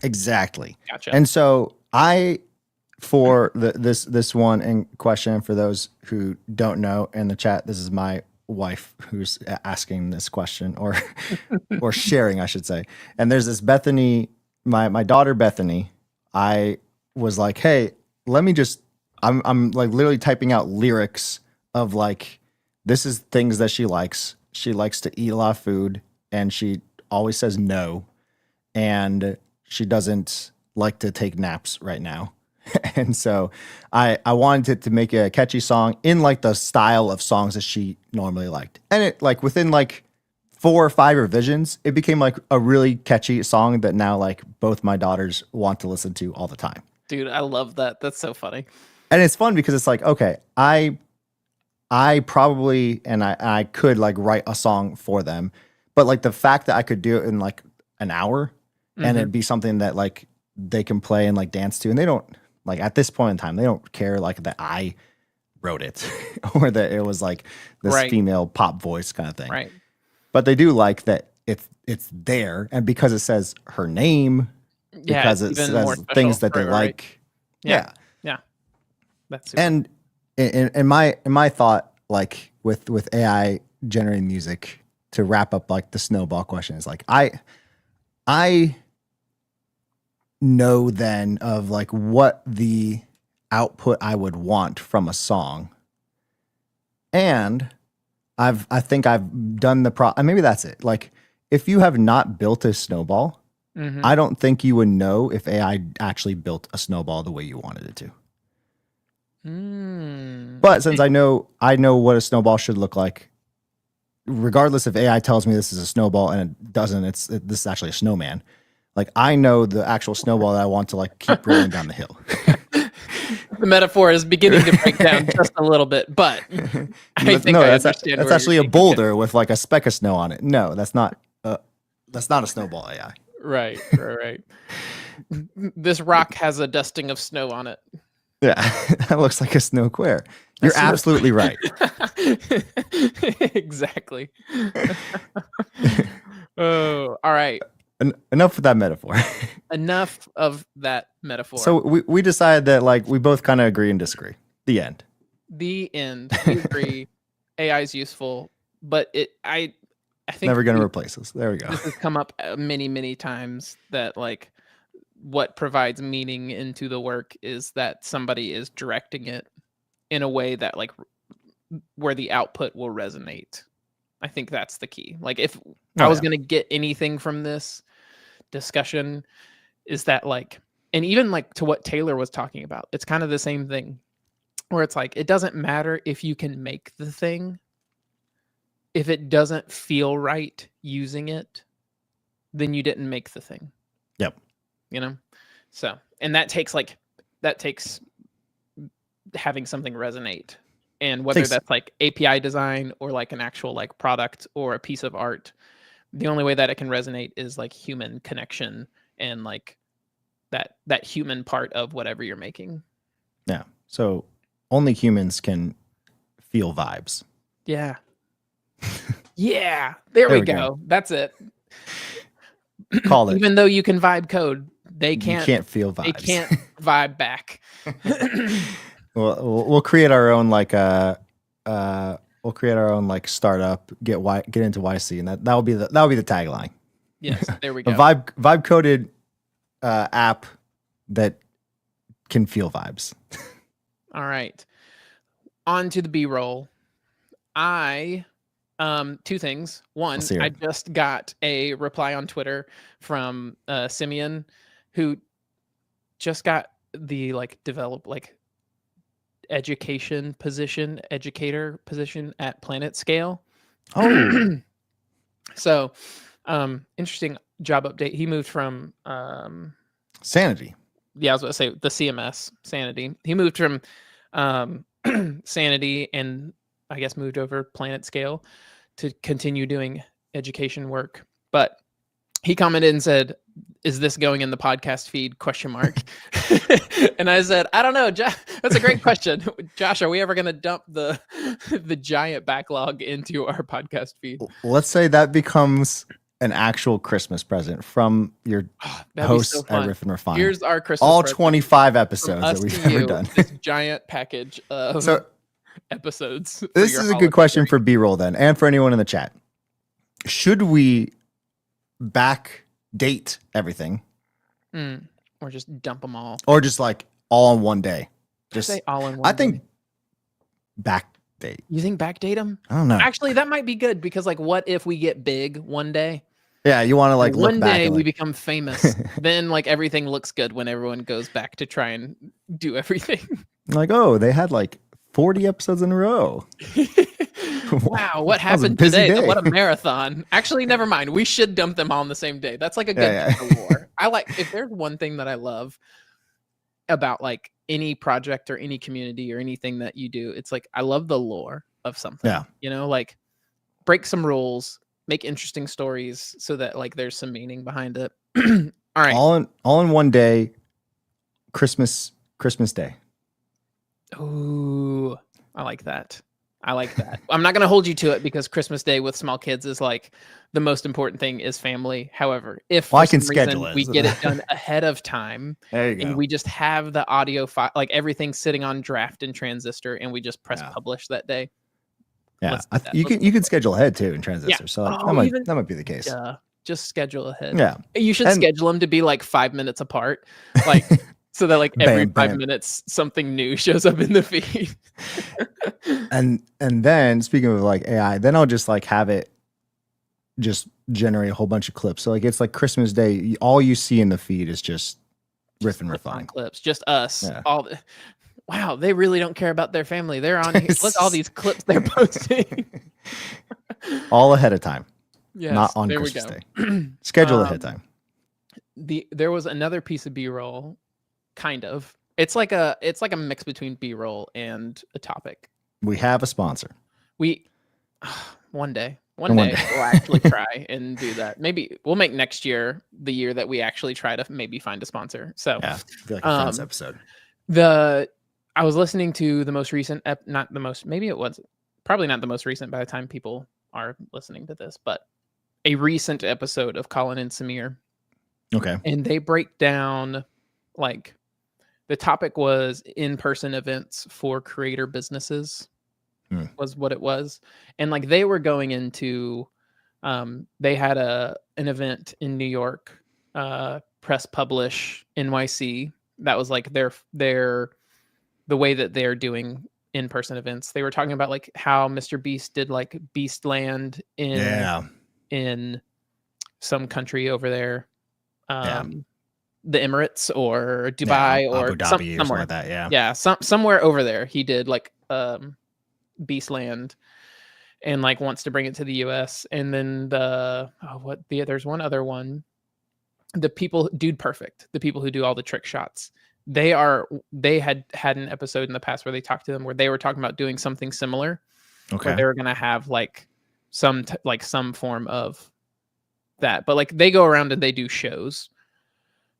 Exactly. Gotcha. And so for this one in question, for those who don't know in the chat, this is my wife who's asking this question, or sharing, I should say. And there's this Bethany, my daughter Bethany. I was like, hey, let me just. I'm like literally typing out lyrics of like, this is things that she likes. She likes to eat a lot of food, and she always says no, and she doesn't like to take naps right now. And so I wanted it to make a catchy song in like the style of songs that she normally liked. And it like within like 4 or 5 revisions, it became like a really catchy song that now like both my daughters want to listen to all the time. Dude, I love that. That's so funny. And it's fun because it's like, okay, I probably and I could like write a song for them, but like the fact that I could do it in like an hour and Mhm. it'd be something that like they can play and like dance to, and they don't like at this point in time they don't care like that I wrote it or that it was like this Right. female pop voice kind of thing. Right. But they do like that it's there, and because it says her name, Yeah, because it's it even more says special things that for they her, right? like. Yeah. Yeah. Yeah. That's super. And in my thought, like with AI generating music, to wrap up like the snowball question, is like I know then of like what the output I would want from a song, and I think I've done and maybe that's it. Like if you have not built a snowball, Mhm. I don't think you would know if AI actually built a snowball the way you wanted it to. But since I know what a snowball should look like, regardless if AI tells me this is a snowball and it doesn't, this is actually a snowman. Like I know the actual snowball that I want to like keep rolling down the hill. The metaphor is beginning to break down just a little bit, but I think No, I that's understand that's where actually you're a taking it. boulder with like a speck of snow on it. No, that's not a snowball AI. Right, right, right. This rock has a dusting of snow on it. Yeah, that looks like a snow queer. You're That's no- absolutely right. Exactly. Oh, all right. Enough with that metaphor. Enough of that metaphor. So we decided that like we both kind of agree and disagree. The end. The end. We agree. AI is useful, but I think Never going to replace us. There we go. this has come up many, many times that like what provides meaning into the work is that somebody is directing it in a way that like where the output will resonate. I think that's the key. Like if I was going to get anything from this discussion is that like, and even like to what Taylor was talking about, it's kind of the same thing where it's like, it doesn't matter if you can make the thing. If it doesn't feel right using it, then you didn't make the thing. Yep. You know? So, and that takes having something resonate. And whether that's like API design or like an actual like product or a piece of art, the only way that it can resonate is like human connection and like that human part of whatever you're making. Yeah. So only humans can feel vibes. Yeah. Yeah. There we go. That's it. Call it. Even though you can vibe code, they can't. You can't feel vibes. They can't vibe back. We'll create our own like we'll create our own like startup. Get into YC, and that'll be the tagline. Yes, there we go. A vibe coded app that can feel vibes. All right. On to the B-roll. Two things. One, I just got a reply on Twitter from Simeon, who just got the like educator position at Planet Scale. Oh. So interesting job update. He moved from Sanity. Yeah, I was going to say the CMS Sanity. He moved from Sanity, and I guess, moved over planet scale to continue doing education work. But he commented and said, "Is this going in the podcast feed? Question mark." And I said, "I don't know. That's a great question, Josh. Are we ever going to dump the giant backlog into our podcast feed?" Let's say that becomes an actual Christmas present from your hosts at Riff and Refine. Here's our Christmas all present 25 episodes that we've ever done. This giant package of episodes. This is a good question for B-roll then, and for anyone in the chat. Should we back date everything, or just dump them all, or just like all in one day? Just say all in one. I think back date. You think back date them? I don't know. Actually, that might be good because, like, what if we get big one day? Yeah, you want to like look one back day we become famous. Then like everything looks good when everyone goes back to try and do everything. Like, oh, they had like 40 episodes in a row. Wow, what happened today? Day. What a marathon. Actually, never mind. We should dump them all on the same day. That's like a good lore. I like, if there's one thing that I love about like any project or any community or anything that you do, it's like I love the lore of something. Yeah. You know, like break some rules, make interesting stories so that like there's some meaning behind it. All right. All in one day, Christmas Day. Ooh, I like that. I like that. I'm not going to hold you to it because Christmas Day with small kids is like the most important thing is family. However, if I can schedule it, we get it done ahead of time, there you go. And we just have the audio file, like everything sitting on draft and transistor, and we just press publish that day. Yeah, you can schedule ahead too in transistor. So that might be the case. Just schedule ahead. Yeah, you should schedule them to be like 5 minutes apart, like. So that like every 5 minutes something new shows up in the feed. and then speaking of like AI, then I'll just like have it just generate a whole bunch of clips. So like it's like Christmas Day, all you see in the feed is just Riff and Refine clips, just us. Yeah. Wow, they really don't care about their family. They're on here. Look all these clips they're posting. All ahead of time. Yes, not on Christmas Day. Schedule ahead of time. There was another piece of B-roll. Kind of. It's like a mix between B-roll and a topic. We have a sponsor. One day we'll actually try and do that. Maybe we'll make next year the year that we actually try to maybe find a sponsor. So yeah, I feel like a friends episode. I was listening to the most recent, maybe it was probably not the most recent by the time people are listening to this, but a recent episode of Colin and Samir. Okay. And they break down like. The topic was in-person events for creator businesses was what it was. And like they were going into, they had an event in New York, Press Publish NYC. That was like the way that they're doing in-person events. They were talking about like how Mr. Beast did like Beastland in some country over there. The Emirates or Dubai or Abu Dhabi or somewhere like that. Yeah. Somewhere over there. He did like Beastland and like wants to bring it to the US. And then there's one other one. The people, Dude Perfect, the people who do all the trick shots. They had an episode in the past where they talked to them where they were talking about doing something similar. Okay. Where they were going to have like some form of that, but like they go around and they do shows.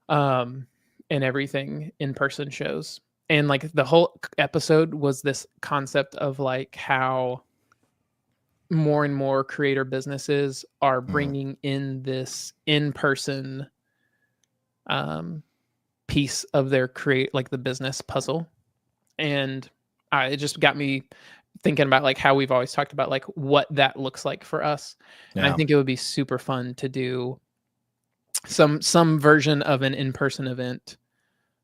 And everything in-person shows. And like the whole episode was this concept of like how more and more creator businesses are bringing in this in-person piece of their like the business puzzle. And it just got me thinking about like how we've always talked about like what that looks like for us. Yeah. And I think it would be super fun to do some version of an in-person event.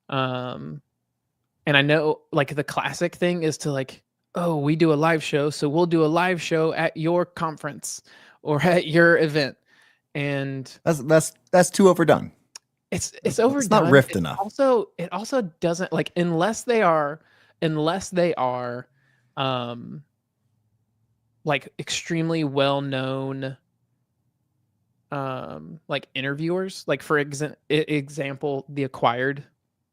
And I know like the classic thing is to like, oh, we do a live show, so we'll do a live show at your conference or at your event. And that's too overdone. It's overdone. It's not riffed enough. It also doesn't like unless they are like extremely well-known like interviewers, like for example, the Acquired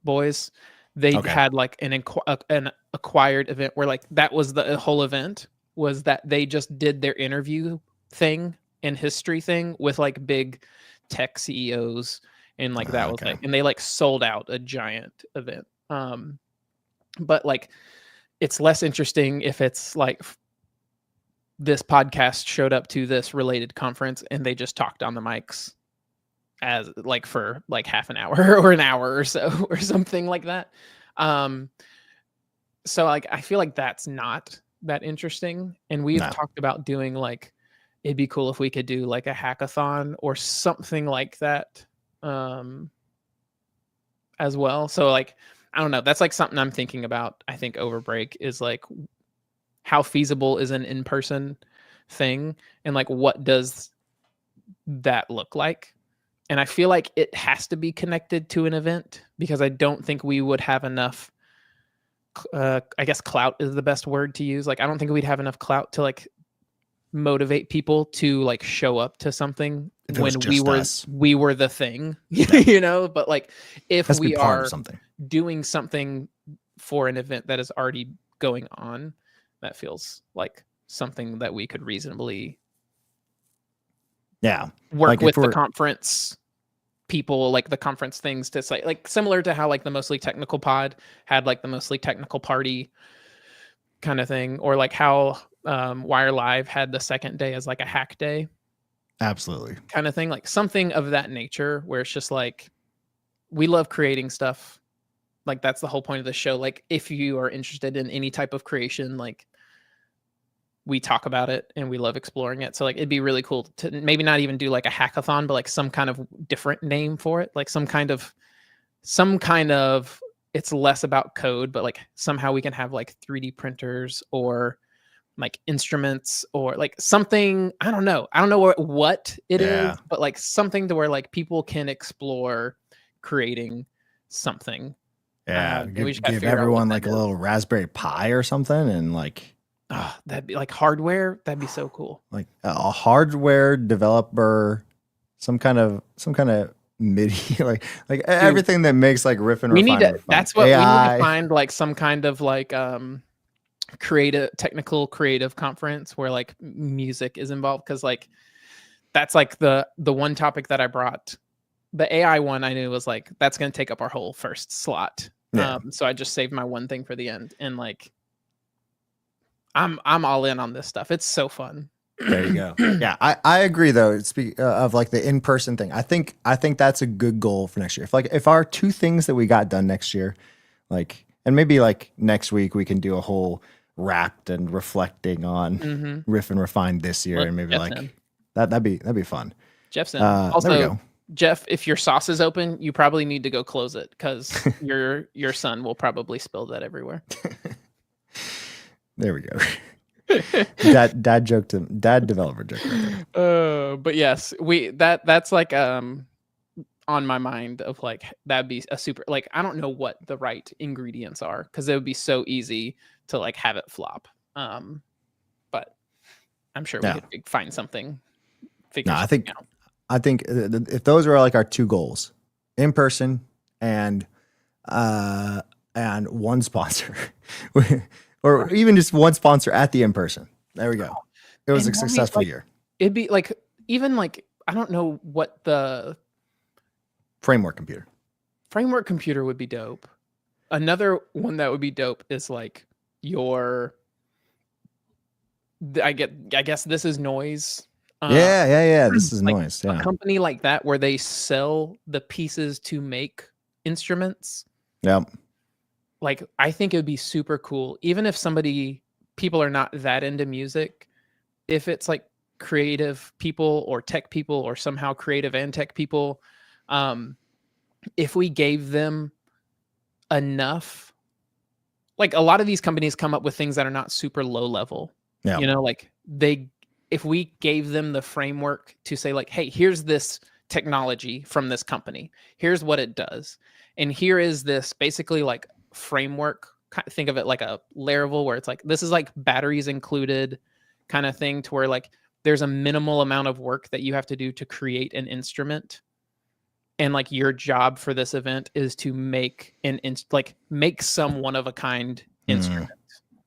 boys, they had like an acquired event where like that was the whole event was that they just did their interview thing and history thing with like big tech CEOs, and like that was Okay. like, and they like sold out a giant event. But like it's less interesting if it's like this podcast showed up to this related conference and they just talked on the mics as like for like half an hour or an hour or so or something like that. So like I feel like that's not that interesting. And we've No. talked about doing like, it'd be cool if we could do like a hackathon or something like that as well. So like I don't know, that's like something I'm thinking about. I think over break is like, how feasible is an in-person thing, and like what does that look like? And I feel like it has to be connected to an event, because I don't think we would have enough I guess clout is the best word to use. Like I don't think we'd have enough clout to like motivate people to like show up to something when we were the thing. You know, but like if Has to be we part of are something. doing something for an event that is already going on, that feels like something that we could reasonably work like with the conference people, like the conference things, to say, like similar to how like the Mostly Technical pod had like the Mostly Technical party kind of thing, or like how Wire Live had the second day as like a hack day. Absolutely. Kind of thing, like something of that nature, where it's just like, we love creating stuff. Like that's the whole point of the show. Like if you are interested in any type of creation, like we talk about it and we love exploring it. So like it'd be really cool to maybe not even do like a hackathon, but like some kind of different name for it, like some kind of it's less about code, but like somehow we can have like 3D printers or like instruments or like something. I don't know what it is, but like something to where like people can explore creating something. Give everyone like a little Raspberry Pi or something, and like that'd be like hardware. That'd be so cool. Like a hardware developer, some kind of MIDI, like Dude, everything that makes like Riff and Refine. That's what AI. We need to find, like some kind of like creative conference where like music is involved, because like that's like the one topic that I brought. The AI one I knew was like, that's going to take up our whole first slot. So I just saved my one thing for the end, and like I'm all in on this stuff. It's so fun. There you go. Yeah, I agree though. Speak of like the in-person thing. I think that's a good goal for next year. If our two things that we got done next year, like, and maybe like next week we can do a whole wrapped and reflecting on Riff and Refine this year, and maybe Jeff's like that'd be fun. Jeff's in. Also, there we go. Jeff, if your sauce is open, you probably need to go close it, because your son will probably spill that everywhere. There we go. dad developer joke right there. But yes, that's like on my mind of like, that'd be a super, like I don't know what the right ingredients are, because it would be so easy to like have it flop. But I'm sure we could find something. I think if those are like our two goals, in person and one sponsor, or even just one sponsor at the in person. There we go. It was a successful year. It'd be like, even like, I don't know what the framework computer would be dope. Another one that would be dope is like I guess This Is Noise. This is like Noise. Yeah. A company like that where they sell the pieces to make instruments. Yeah. Like, I think it would be super cool, even if people are not that into music, if it's like creative people or tech people, or somehow creative and tech people, if we gave them enough, like a lot of these companies come up with things that are not super low level. Yeah. You know, like if we gave them the framework to say like, hey, here's this technology from this company, here's what it does, and here is this basically like framework, think of it like a Laravel, where it's like, this is like batteries included kind of thing, to where like there's a minimal amount of work that you have to do to create an instrument, and like your job for this event is to make make some one of a kind instrument.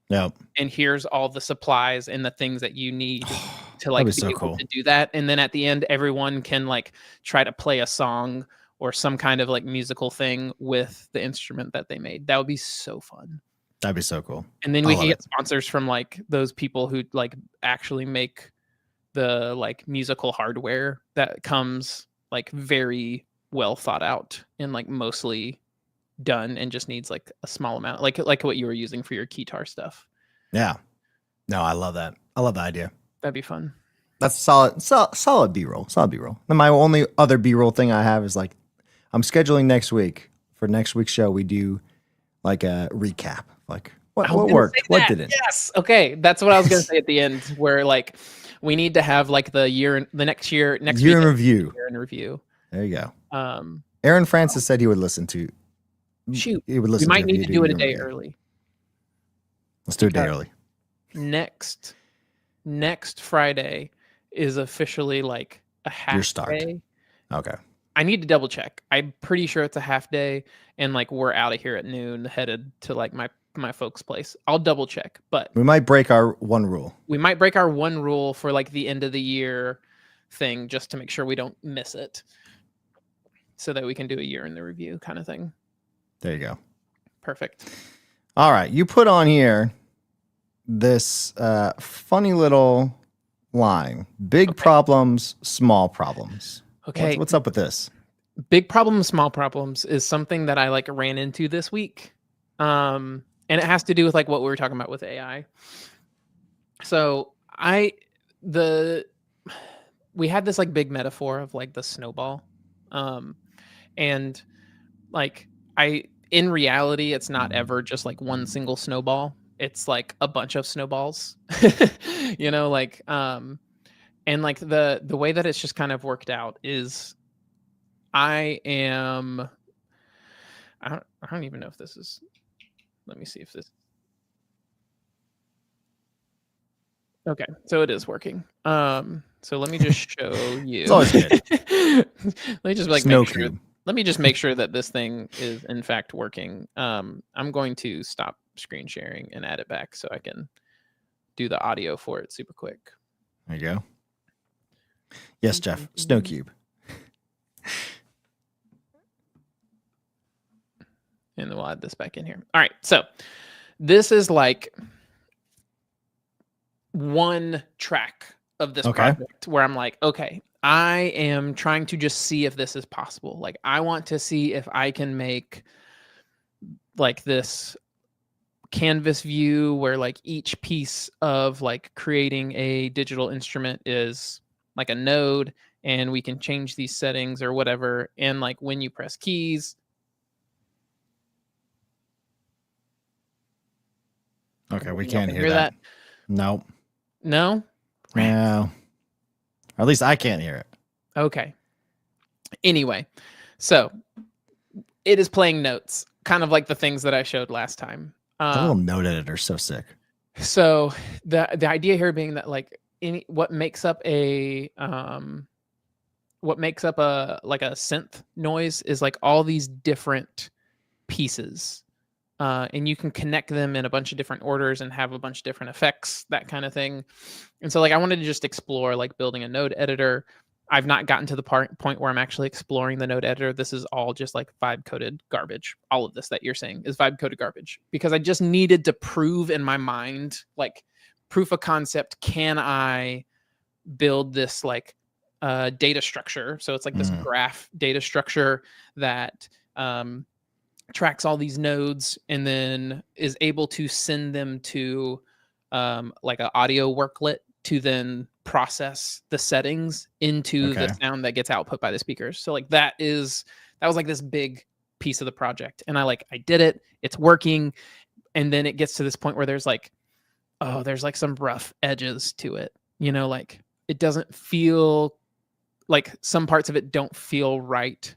Yep. and here's all the supplies and the things that you need to That'd like be be so able cool. to do that. And then at the end, everyone can like try to play a song or some kind of like musical thing with the instrument that they made. That would be so fun. That'd be so cool. And then I we love can it. get sponsors from like those people who like actually make the like musical hardware that comes like very well thought out and like mostly done and just needs like a small amount, like what you were using for your guitar stuff. Yeah. No, I love that. I love the idea. That'd be fun. That's solid B-roll. Solid B-roll. And my only other B-roll thing I have is like, I'm scheduling next week. For next week's show, we do like a recap. Like what worked, what didn't. Yes. Okay. That's what I was gonna say at the end, where like we need to have like the year in year week in review. year in review. There you go. Um Aaron Francis said he would listen to. shoot. He would We listen. might to need you to do it a year in day review. early. Let's do it a day early. Next Friday is officially like a half Your start. day. Okay. I need to double check. I'm pretty sure it's a half day, and like we're out of here at noon, headed to like my folks' place. I'll double check, but We might break our one rule. we might break our one rule for like the end of the year thing just to make sure we don't miss it, so that we can do a year in the review kind of thing. There you go. Perfect. All right. You put on here this funny little line: big problems, small problems. Okay. What's up with this? Big problems, small problems is something that I like ran into this week. And it has to do with like what we were talking about with AI. So we had this like big metaphor of like the snowball. And like in reality, it's not ever just like one single snowball. It's like a bunch of snowballs, like, and like the way that it's just kind of worked out is I don't even know if this is, let me see if this, okay, so it is working. So let me just show you. It's always good. Let me just like Snow make sure. cube. Let me just make sure that this thing is in fact working. I'm going to stop screen sharing and add it back so I can do the audio for it super quick. There you go. Yes, Jeff. Snow cube. And then we'll add this back in here. All right. So this is like one track of this project where I'm like, okay, I am trying to just see if this is possible. Like, I want to see if I can make like this canvas view where like each piece of like creating a digital instrument is like a node, and we can change these settings or whatever. And like when you press keys. Okay, we can't hear that. Nope. No? No. Or at least I can't hear it. Okay. Anyway, so it is playing notes, kind of like the things that I showed last time. The little note editor is so sick. So the idea here being that like what makes up a like a synth noise is like all these different pieces. And you can connect them in a bunch of different orders and have a bunch of different effects, that kind of thing. And so like I wanted to just explore like building a node editor. I've not gotten to the point where I'm actually exploring the node editor. This is all just like vibe coded garbage. All of this that you're saying is vibe coded garbage, because I just needed to prove in my mind, like proof of concept. Can I build this like data structure? So it's like this graph data structure that tracks all these nodes and then is able to send them to like an audio worklet to then process the settings into the sound that gets output by the speakers. So like that was like this big piece of the project, and I did it, it's working. And then it gets to this point where there's like some rough edges to it, like it doesn't feel like, some parts of it don't feel right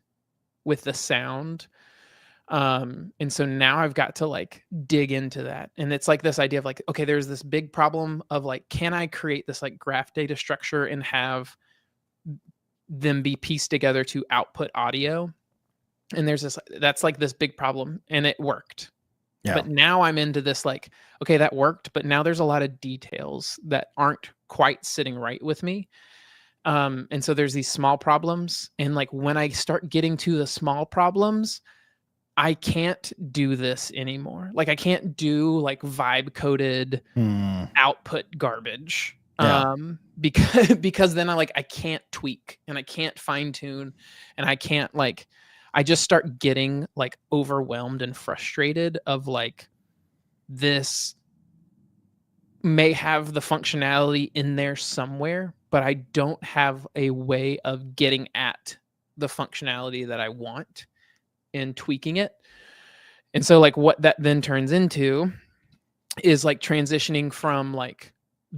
with the sound. And so now I've got to like dig into that. And it's like this idea of like, okay, there's this big problem of like, can I create this like graph data structure and have them be pieced together to output audio? And that's like this big problem, and it worked. Yeah. But now I'm into this like, okay, that worked, but now there's a lot of details that aren't quite sitting right with me. And so there's these small problems. And like when I start getting to the small problems, I can't do this anymore. Like I can't do like vibe coded output garbage. Yeah. Because then I can't tweak and I can't fine tune and I can't like I just start getting like overwhelmed and frustrated of like this may have the functionality in there somewhere, but I don't have a way of getting at the functionality that I want and tweaking it. And so like what that then turns into is like transitioning from like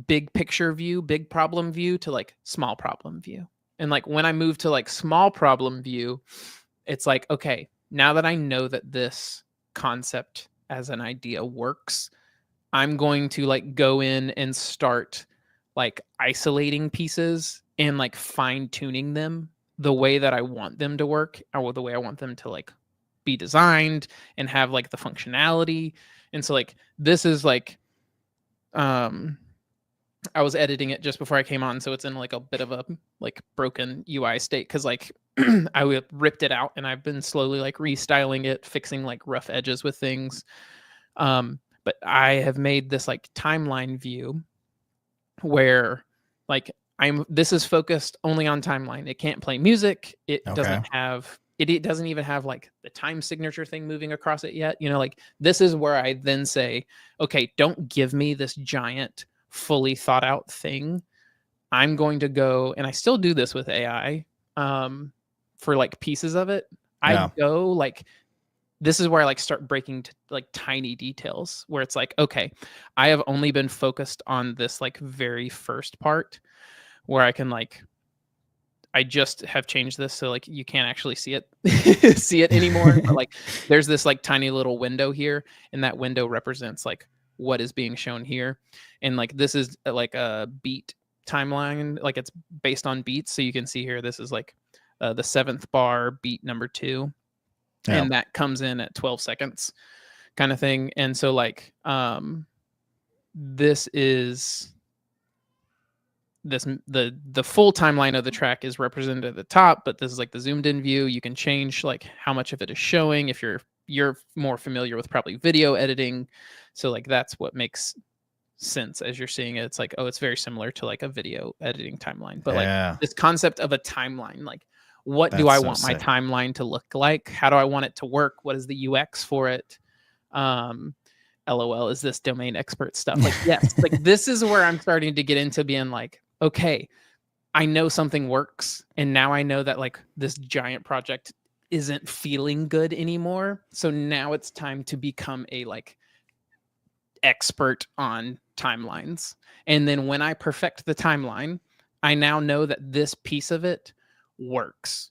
big picture view, big problem view to like small problem view. And like when I move to like small problem view, it's like, okay, now that I know that this concept as an idea works, I'm going to like go in and start like isolating pieces and like fine tuning them the way that I want them to work or the way I want them to like be designed and have like the functionality. And so like this is like I was editing it just before I came on, so it's in like a bit of a like broken UI state because like I ripped it out and I've been slowly like restyling it, fixing like rough edges with things. But I have made this like timeline view where like this is focused only on timeline. It can't play music. It doesn't have it doesn't even have like the time signature thing moving across it yet. You know, like this is where I then say, okay, don't give me this giant fully thought out thing. I'm going to go, and I still do this with AI for like pieces of it. I go like, this is where I like start breaking to like tiny details where it's like, okay, I have only been focused on this like very first part where I can like, I just have changed this so like you can't actually see it anymore. But like there's this like tiny little window here, and that window represents like what is being shown here. And like this is like a beat timeline, like it's based on beats. So you can see here, this is like the 7th bar, beat number 2. Yeah. And that comes in at 12 seconds kind of thing. And so like this is the full timeline of the track is represented at the top, but this is like the zoomed in view. You can change like how much of it is showing if you're more familiar with probably video editing. So like that's what makes sense as you're seeing it. It's like, oh, it's very similar to like a video editing timeline. But like this concept of a timeline, like what do I want my timeline to look like? How do I want it to work? What is the UX for it? LOL, is this domain expert stuff? Like, yes, like this is where I'm starting to get into being like, okay, I know something works. And now I know that like this giant project isn't feeling good anymore. So now it's time to become a like expert on timelines. And then when I perfect the timeline, I now know that this piece of it works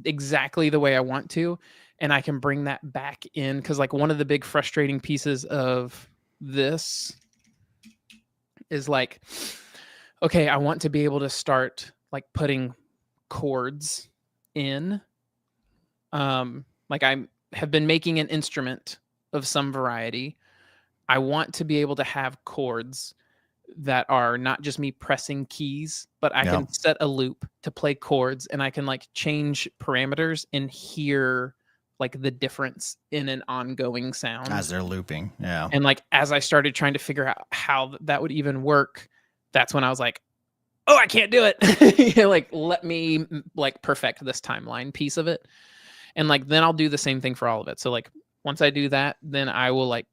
exactly the way I want to. And I can bring that back in because like one of the big frustrating pieces of this is like, okay, I want to be able to start like putting chords in. Like I have been making an instrument of some variety. I want to be able to have chords that are not just me pressing keys, but I can set a loop to play chords and I can like change parameters and hear like the difference in an ongoing sound as they're looping. Yeah. And like, as I started trying to figure out how that would even work, that's when I was like, oh, I can't do it. Like, let me like perfect this timeline piece of it. And like, then I'll do the same thing for all of it. So like, once I do that, then I will like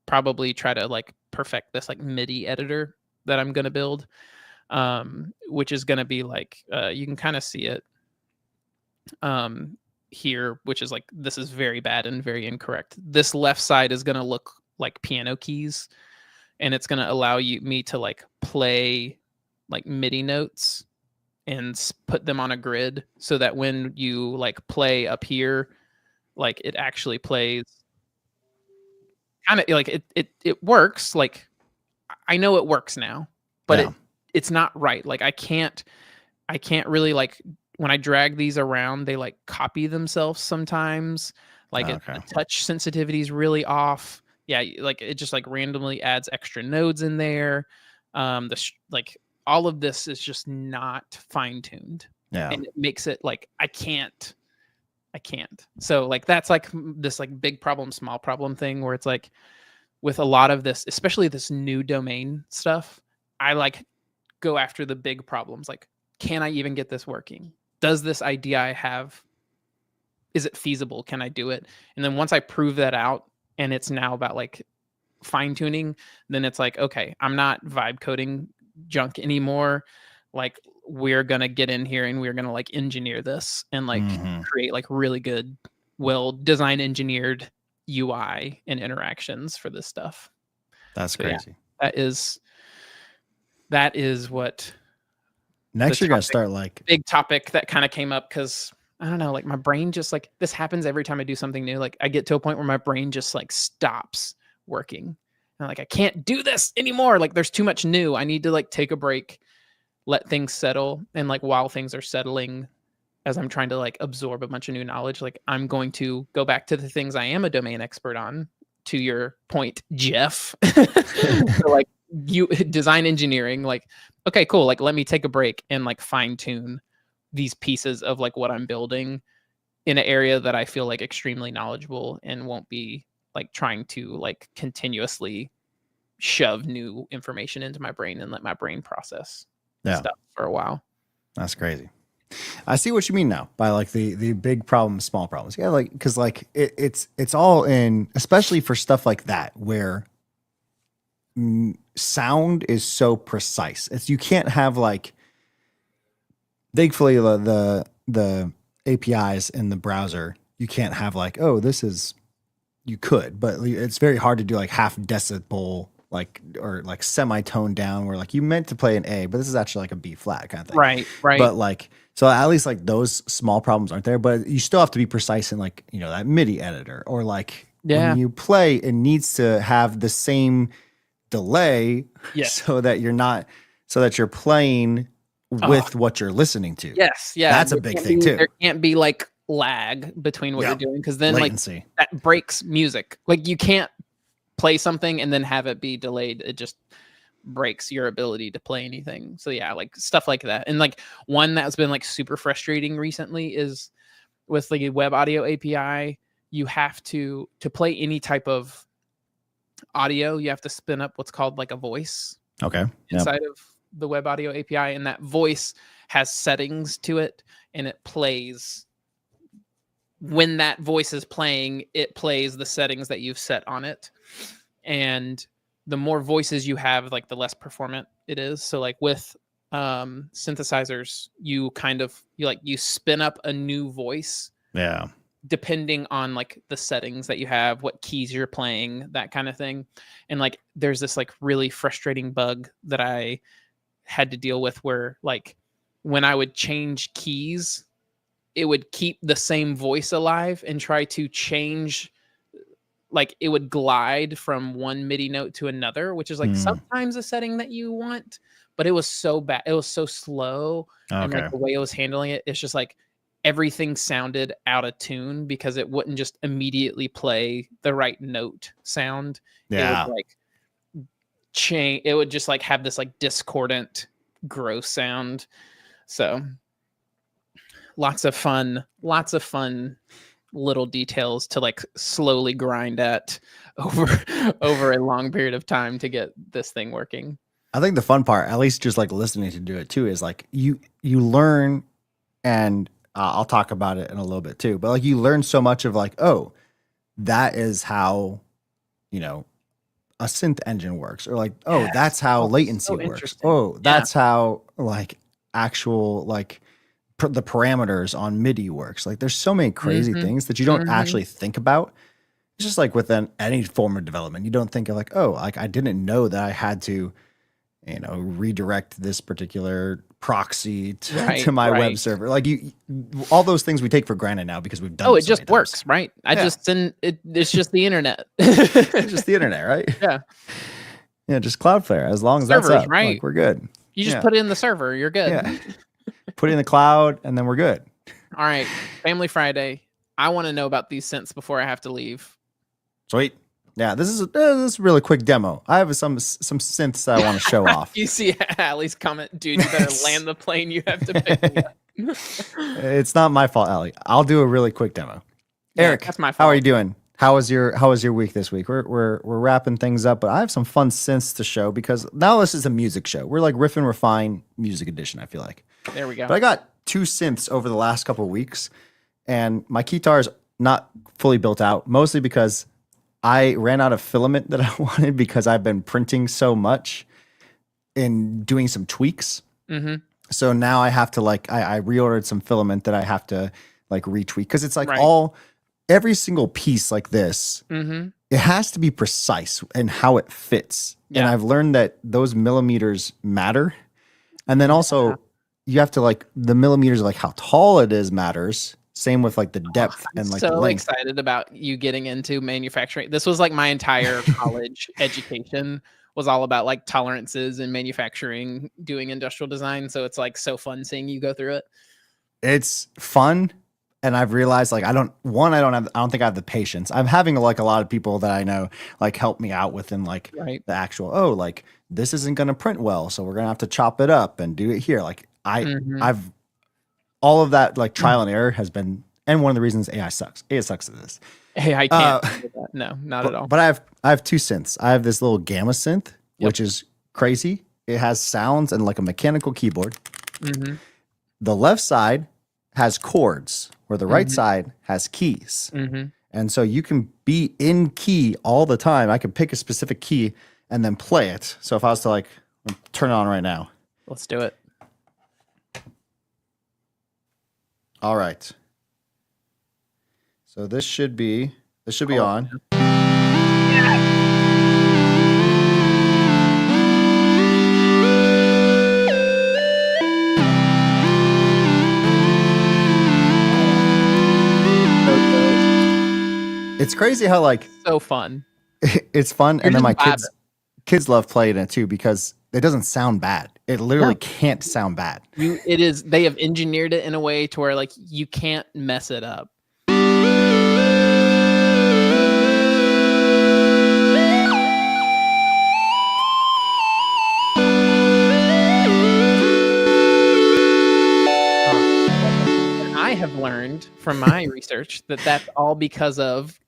probably try to like perfect this like MIDI editor that I'm going to build, which is going to be like, you can kind of see it here, which is like, this is very bad and very incorrect. This left side is going to look like piano keys, and it's going to allow me to like play like MIDI notes and put them on a grid so that when you like play up here, like it actually plays kind of like it works. Like I know it works now, but it's not right. Like I can't really like, when I drag these around, they like copy themselves sometimes. Like the touch sensitivity is really off. yeah, like it just like randomly adds extra nodes in there. Like all of this is just not fine tuned, Yeah. and it makes it like I can't. So like that's like this like big problem, small problem thing where it's like with a lot of this, especially this new domain stuff, I like go after the big problems. Like, can I even get this working? Does this idea I have, is it feasible? Can I do it? And then once I prove that out and it's now about like fine tuning, then it's like, okay, I'm not vibe coding junk anymore. Like we're going to get in here and we're going to like engineer this and like create like really good, well design engineered UI and interactions for this stuff. That's crazy. Yeah, that is what next you're going to start like big topic that kind of came up because I don't know, like my brain just like this happens every time I do something new. Like I get to a point where my brain just like stops working. And I'm like, I can't do this anymore. Like there's too much new. I need to like take a break, let things settle. And like while things are settling, as I'm trying to like absorb a bunch of new knowledge, like I'm going to go back to the things I am a domain expert on, to your point, Jeff. So like you design engineering, like, okay, cool. Like let me take a break and like fine tune these pieces of like what I'm building in an area that I feel like extremely knowledgeable and won't be like trying to like continuously shove new information into my brain and let my brain process stuff for a while. That's crazy. I see what you mean now by like the big problems, small problems. Yeah, like because like it's all in, especially for stuff like that where sound is so precise. You can't have like, thankfully the APIs in the browser, you can't have like, oh, this is, you could, but it's very hard to do like half decibel like or like semitone down where like you meant to play an A, but this is actually like a B flat kind of thing. Right. But like, so at least like those small problems aren't there, but you still have to be precise in like, that MIDI editor or like when you play, it needs to have the same delay so that you're playing with what you're listening to. Yes. Yeah. That's a big thing too. There can't be like lag between what you're doing because then latency. Like that breaks music. Like you can't play something and then have it be delayed. It just breaks your ability to play anything. So yeah, like stuff like that. And like one that's been like super frustrating recently is with the web audio API, you have to play any type of audio, you have to spin up what's called like a voice. Okay. Inside of the web audio API, and that voice has settings to it, and it plays when that voice is playing, it plays the settings that you've set on it. And the more voices you have, like the less performant it is. So like with synthesizers, you spin up a new voice. Yeah. Depending on like the settings that you have, what keys you're playing, that kind of thing. And like there's this like really frustrating bug that I had to deal with where like when I would change keys, it would keep the same voice alive and try to change, like it would glide from one MIDI note to another, which is like sometimes a setting that you want, but it was so bad. It was so slow. Okay. And like the way it was handling it, it's just like everything sounded out of tune because it wouldn't just immediately play the right note sound. Yeah. It would like change. It would just like have this like discordant, gross sound. So lots of fun little details to like slowly grind at over a long period of time to get this thing working. I think the fun part, at least just like listening to do it too, is like you learn, and I'll talk about it in a little bit too, but like you learn so much of like, oh, that is how, a synth engine works, or like, oh, that's how latency works. Oh, that's how like actual like the parameters on MIDI works. Like there's so many crazy things that you don't actually think about. It's just like within any form of development, you don't think of like, oh, like I didn't know that I had to, redirect this particular proxy to my web server. Like all those things we take for granted now because we've done. Oh, it just works, right? It's just the internet. It's just the internet, right? Yeah. Yeah, just Cloudflare. As long as servers, that's up, right? Like, we're good. You just put it in the server, you're good. Yeah. Put it in the cloud, and then we're good. All right, Family Friday. I want to know about these synths before I have to leave. Sweet. Yeah, this is a really quick demo. I have some synths that I want to show off. You see Allie's comment, dude, you better land the plane. You have to pick me up. It's not my fault, Allie. I'll do a really quick demo. Yeah, Eric, that's my fault. how are you doing? How was your week this week? We're wrapping things up, but I have some fun synths to show because now this is a music show. We're like Riff and Refine Music Edition, I feel like. There we go. But I got 2 synths over the last couple of weeks, and my guitar is not fully built out, mostly because I ran out of filament that I wanted because I've been printing so much and doing some tweaks. Mm-hmm. So now I have to I reordered some filament that I have to like retweak because it's like Right. every single piece like this, Mm-hmm. it has to be precise in how it fits. And Yeah. I've learned that those millimeters matter. And then also you have to the millimeters of like how tall it is matters. Same with like the depth I'm and like so the length. excited about you getting into manufacturing. This was like my entire college education was all about like tolerances and manufacturing, doing industrial design. So it's like so fun seeing you go through it. It's fun. And I've realized I don't think I have the patience. I'm having like a lot of people that I know like help me out within like Right. the actual, like this isn't going to print well. So we're going to have to chop it up and do it here. Like Mhm. I've all of that like trial and error has been, and one of the reasons AI sucks. AI sucks at this. Hey, I can't do that. No, not at all. But I have 2 synths. I have this little gamma synth, Yep. which is crazy. It has sounds and like a mechanical keyboard. Mm-hmm. The left side has chords, where the right Mhm. side has keys. Mm-hmm. And so you can be in key all the time. I can pick a specific key and then play it. So if I was to turn it on right now. Let's do it. All right. So this should be on. It's crazy how So fun. it's fun, You're and then just my vibing. kids love playing it too because it doesn't sound bad. It literally can't sound bad. They have engineered it in a way to where like you can't mess it up. And I have learned from my research that that's all because of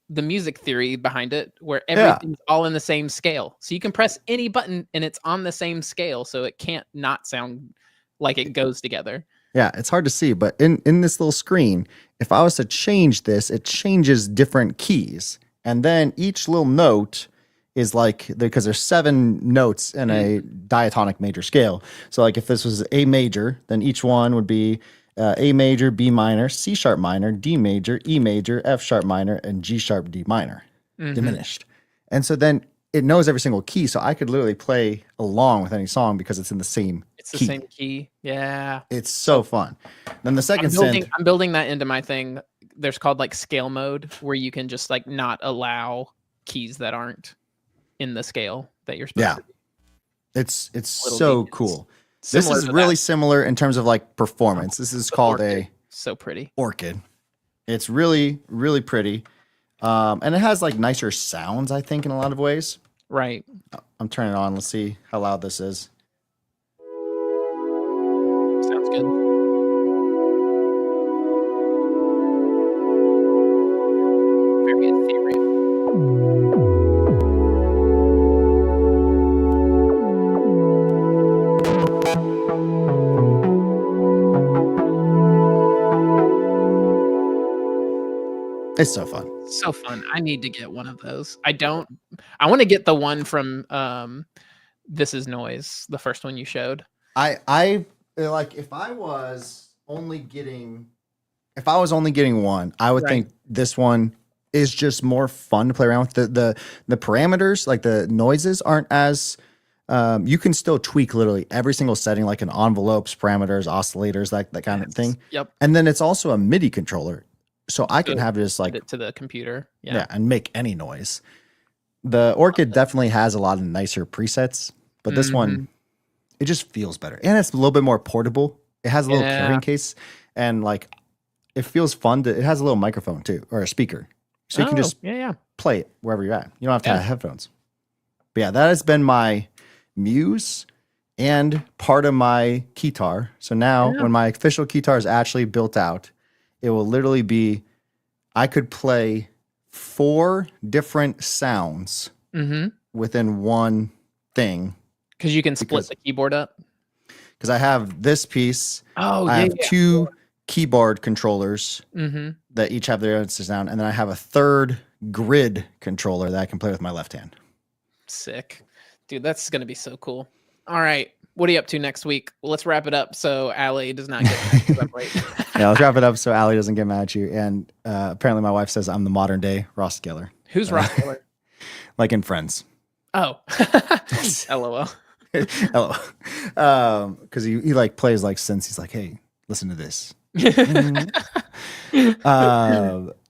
the music theory behind it, where everything's all in the same scale. So you can press any button and it's on the same scale, so it can't not sound like it goes together. Yeah, it's hard to see, but in this little screen, if I was to change this, it changes different keys. And then each little note is because there's 7 notes in a diatonic major scale. So like if this was A major, then each one would be A major, B minor, C sharp minor, D major, E major, F sharp minor, and G sharp D minor, diminished. And so then it knows every single key. So I could literally play along with any song because it's in the same It's the key. same key. Yeah. It's so fun. Then the second synth. I'm building that into my thing. There's called like scale mode, where you can just like not allow keys that aren't in the scale that you're supposed to be. It's Little so details. cool. Similar This is to really that. similar in terms of like performance. This is called Orchid. So pretty. Orchid. It's really, really pretty. And it has like nicer sounds, I think, in a lot of ways. Right. I'm turning it on. Let's see how loud this is. Sounds good. Very ethereal. It's so fun. So fun. I need to get one of those. I want to get the one from This Is Noise, the first one you showed. I like if I was only getting one, I would think this one is just more fun to play around with. The parameters, like the noises aren't as you can still tweak literally every single setting, like in envelopes, parameters, oscillators, that kind of thing. Yep. And then it's also a MIDI controller. So I can have just Put it to the computer. yeah, and make any noise. The Orchid definitely has a lot of nicer presets, but this one, it just feels better. And it's a little bit more portable. It has a little carrying case, and like it feels fun. It has a little microphone too, or a speaker. So you can just yeah. play it wherever you're at. You don't have to Yeah. have headphones. But yeah, that has been my muse and part of my guitar. So now Yeah. when my official guitar is actually built out, it will literally be, I could play 4 different sounds within one thing. Because you can split the keyboard up. Because I have this piece. Oh, I yeah. have 2 keyboard controllers that each have their own sound. And then I have a 3rd grid controller that I can play with my left hand. Sick. Dude, that's going to be so cool. All right. What are you up to next week? Well, let's wrap it up so Allie does not get mad. Yeah, let's wrap it up so Allie doesn't get mad at you. And apparently my wife says I'm the modern day Ross Geller. Who's Ross Geller? Like in Friends. Oh. LOL. LOL. Because he like plays like synths. He's like, hey, listen to this.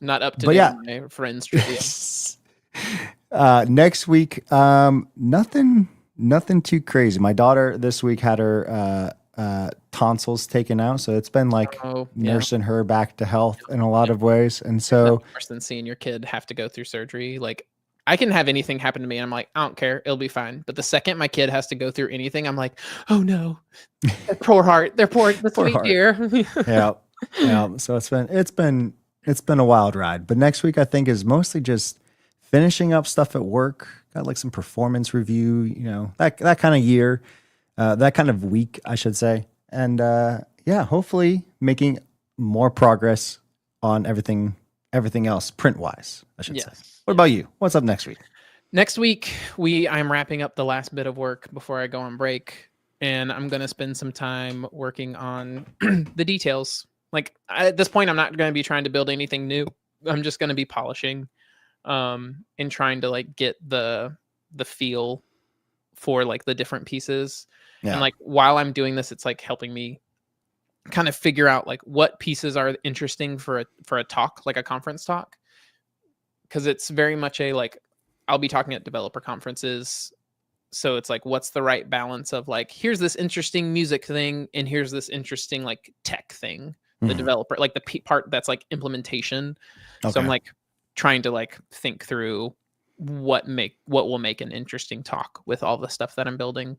Not up to date on my Friends trivia. Next week, nothing too crazy. My daughter this week had her tonsils taken out, so it's been like nursing her back to health in a lot of ways. And so worse than seeing your kid have to go through surgery. Like, I can have anything happen to me, and I'm like, I don't care, it'll be fine. But the second my kid has to go through anything, I'm like, oh no, their poor heart, their poor sweet dear. yeah. So it's been a wild ride. But next week I think is mostly just finishing up stuff at work. Got like some performance review, you know, that kind of year, that kind of week, I should say. And hopefully making more progress on everything else print wise, I should say. What about you? What's up next week? Next week, I'm wrapping up the last bit of work before I go on break, and I'm going to spend some time working on the details. Like, at this point, I'm not going to be trying to build anything new. I'm just going to be polishing and trying to like get the feel for like the different pieces. And like while I'm doing this, it's like helping me kind of figure out like what pieces are interesting for a talk, like a conference talk. Because it's very much like I'll be talking at developer conferences. So it's like, what's the right balance of like, here's this interesting music thing, and here's this interesting like tech thing, the developer, like the part that's like implementation. Okay. So I'm like trying to like think through what will make an interesting talk with all the stuff that I'm building.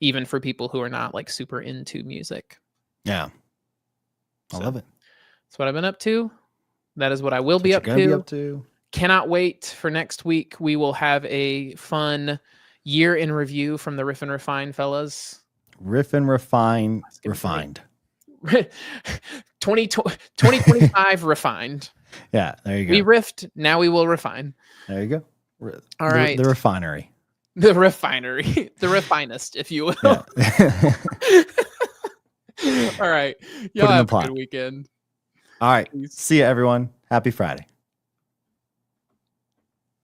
Even for people who are not like super into music. Yeah. I love it. That's what I've been up to. That is what I will be up to. Cannot wait for next week. We will have a fun year in review from the Riff and Refine fellas. Riff and Refine refined. 2025 refined. Yeah, there you go. We riffed, now we will refine. There you go. All right. The refinery. The refinery. The refinist, if you will. Yeah. All right. Y'all have a good weekend. All right. Peace. See you, everyone. Happy Friday.